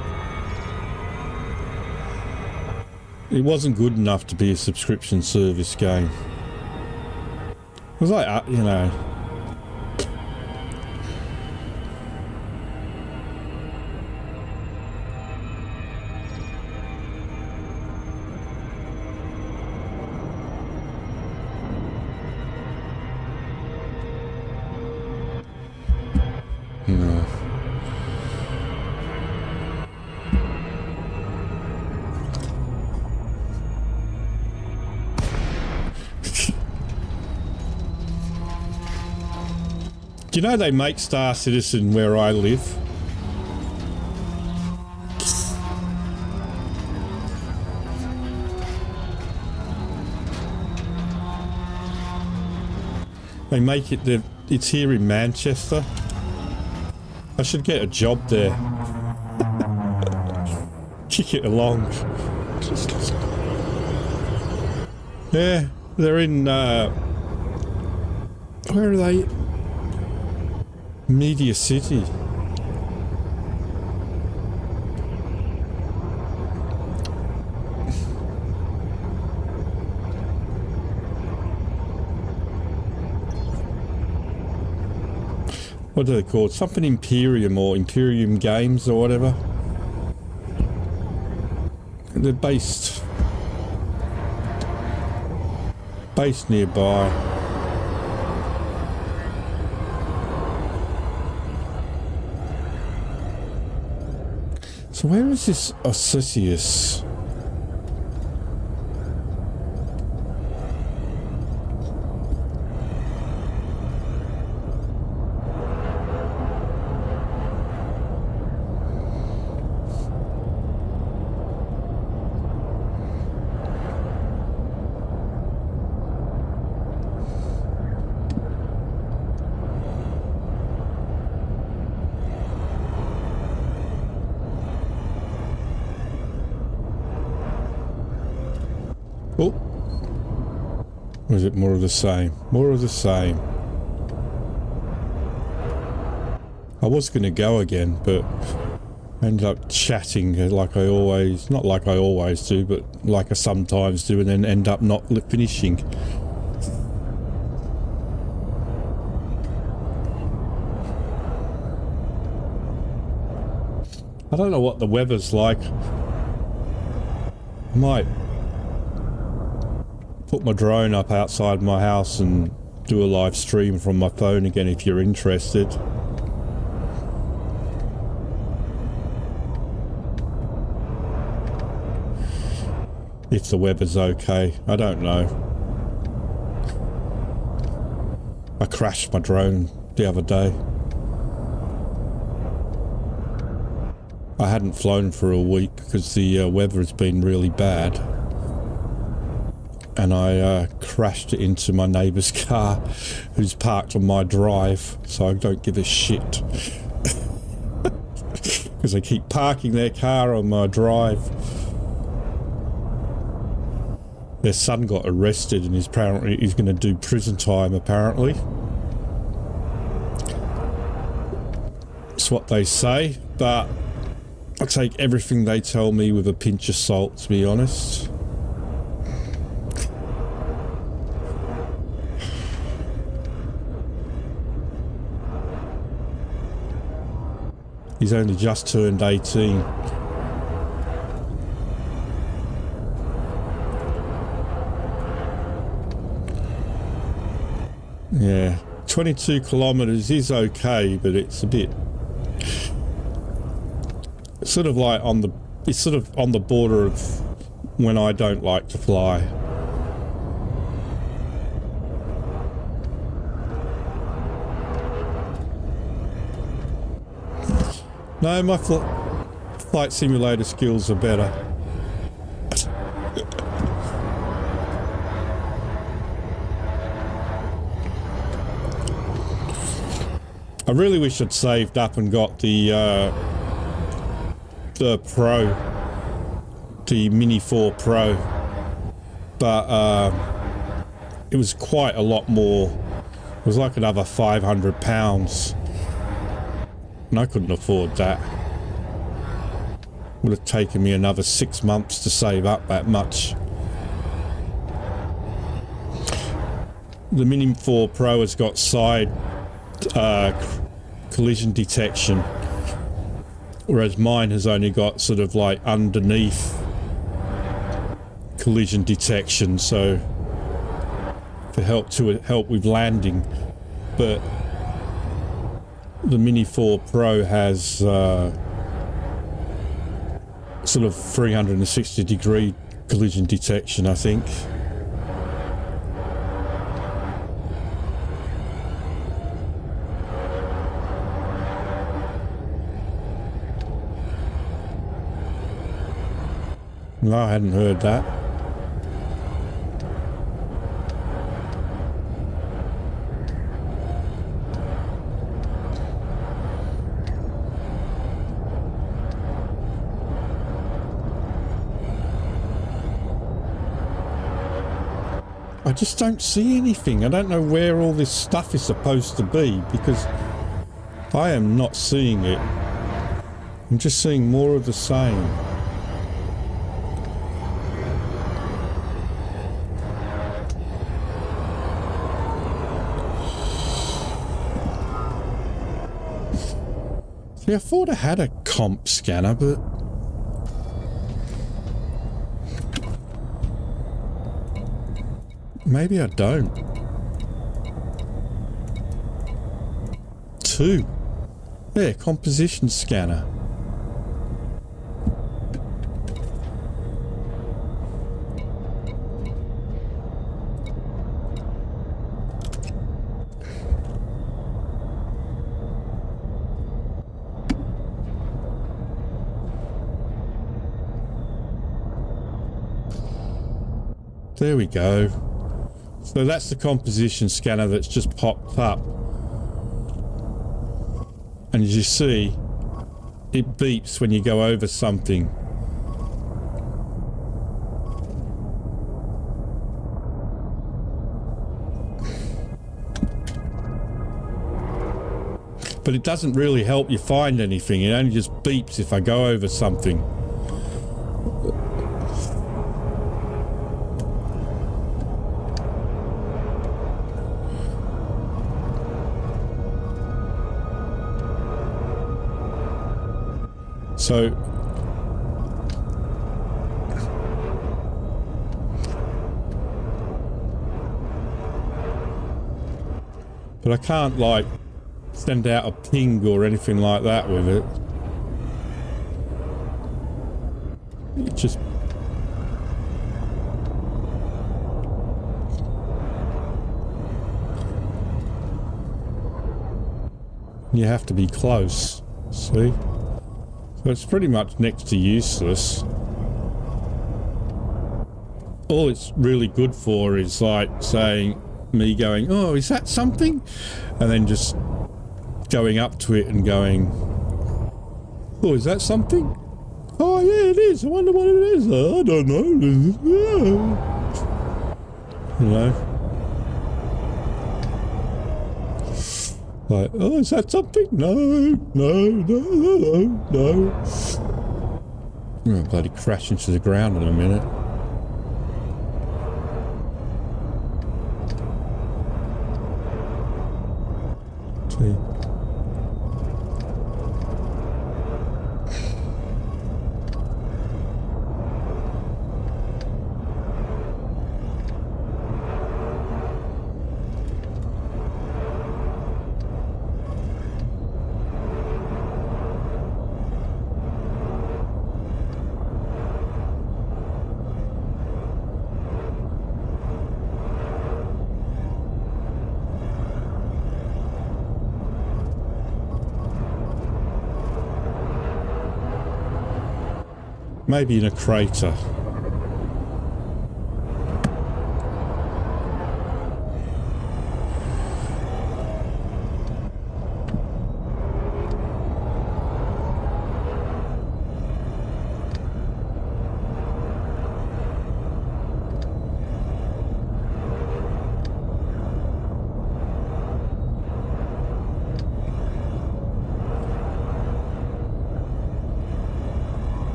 It wasn't good enough to be a subscription service game. It was like, you know... No. Do you know they make Star Citizen where I live? They make it, it's here in Manchester. I should get a job there. Kick it along. Yeah, they're in, where are they? Media City. what do they call it? Something Imperium or Imperium Games or whatever. They're based nearby. So where is this Odysseus? Oh, or is it more of the same? More of the same. I was going to go again, but I ended up chatting like I always, not like I always do, but like I sometimes do, and then end up not finishing. I don't know what the weather's like. I might put my drone up outside my house and do a live stream from my phone again if you're interested. If the weather's okay, I don't know. I crashed my drone the other day. I hadn't flown for a week because the weather has been really bad. And I crashed it into my neighbour's car, who's parked on my drive, so I don't give a shit. Because they keep parking their car on my drive. Their son got arrested and he's going to do prison time, apparently. That's what they say, but I take everything they tell me with a pinch of salt, to be honest. He's only just turned 18. Yeah, 22 kilometers is okay, but it's a bit sort of like it's sort of on the border of when I don't like to fly. No, my flight simulator skills are better. I really wish I'd saved up and got the Pro, the Mini 4 Pro, but it was quite a lot more. It was like another £500. And I couldn't afford that. Would have taken me another 6 months to save up that much. The Mini 4 Pro has got side collision detection, whereas mine has only got sort of like underneath collision detection, so to help with landing. But the Mini 4 Pro has sort of 360 degree collision detection, I think. No, I hadn't heard that. I just don't see anything. I don't know where all this stuff is supposed to be, because I am not seeing it. I'm just seeing more of the same. See, I thought I had a comp scanner, but... maybe I don't. 2. Yeah, composition scanner. There we go. So that's the composition scanner that's just popped up. And as you see, it beeps when you go over something. But it doesn't really help you find anything. It only just beeps if I go over something. So, but I can't like send out a ping or anything like that with it. It just you have to be close, see? So it's pretty much next to useless. All it's really good for is like saying, me going, oh, is that something? And then just going up to it and going, oh, is that something? Oh, yeah, it is. I wonder what it is. I don't know. You know? Like, oh, is that something? No. I'm bloody crash into the ground in a minute. See? Maybe in a crater.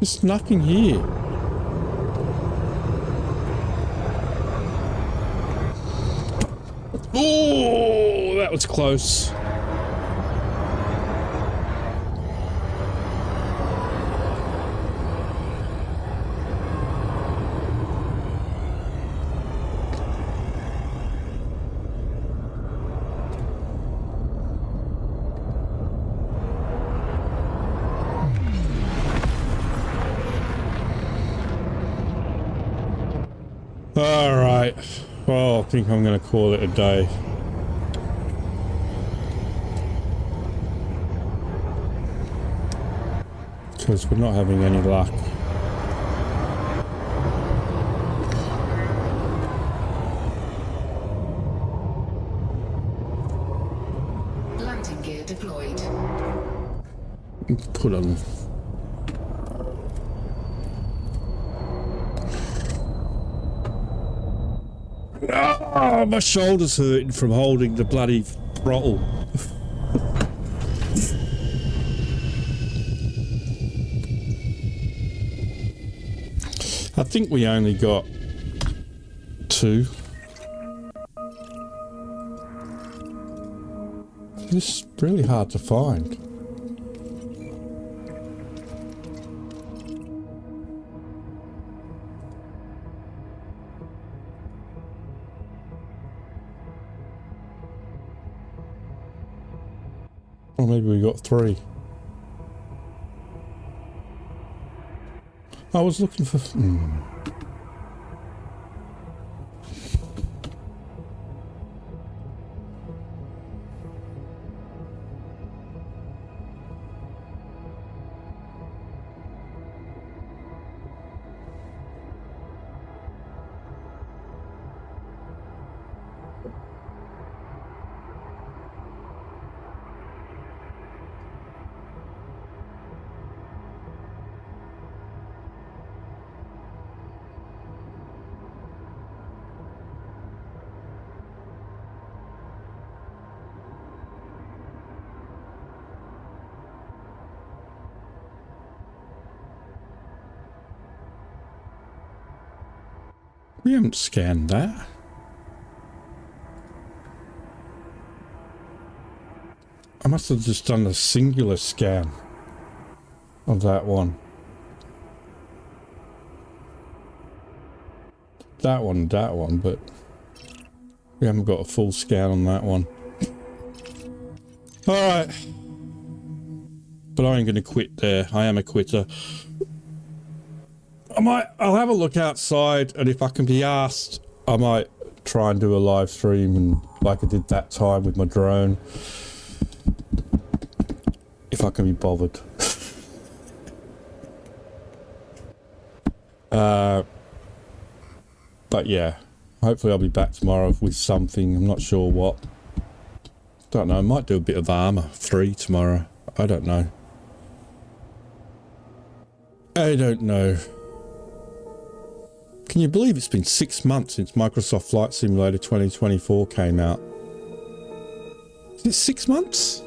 There's nothing here. Oh, that was close. think I'm going to call it a day. Because we're not having any luck. Landing gear deployed. Put on. Oh, my shoulder's hurting from holding the bloody throttle. I think we only got 2. It's really hard to find. Or maybe we got 3. I was looking for... We haven't scanned that. I must have just done a singular scan of that one. That one, but we haven't got a full scan on that one. Alright. But I ain't gonna quit there. I am a quitter. I'll have a look outside, and if I can be asked, I might try and do a live stream, and like I did that time with my drone. If I can be bothered. But yeah, hopefully I'll be back tomorrow with something. I'm not sure what. Don't know, I might do a bit of Armour 3 tomorrow. I don't know. I don't know. Can you believe it's been 6 months since Microsoft Flight Simulator 2024 came out? Is it 6 months?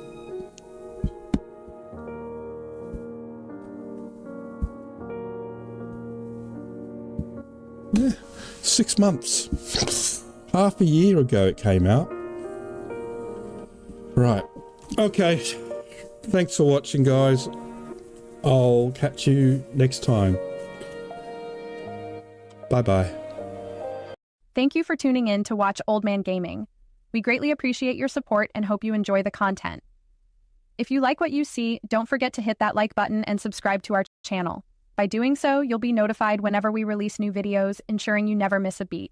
Yeah, 6 months. Half a year ago it came out. Right. Okay. Thanks for watching, guys. I'll catch you next time. Bye-bye. Thank you for tuning in to watch Old Man Gaming. We greatly appreciate your support and hope you enjoy the content. If you like what you see, don't forget to hit that like button and subscribe to our channel. By doing so, you'll be notified whenever we release new videos, ensuring you never miss a beat.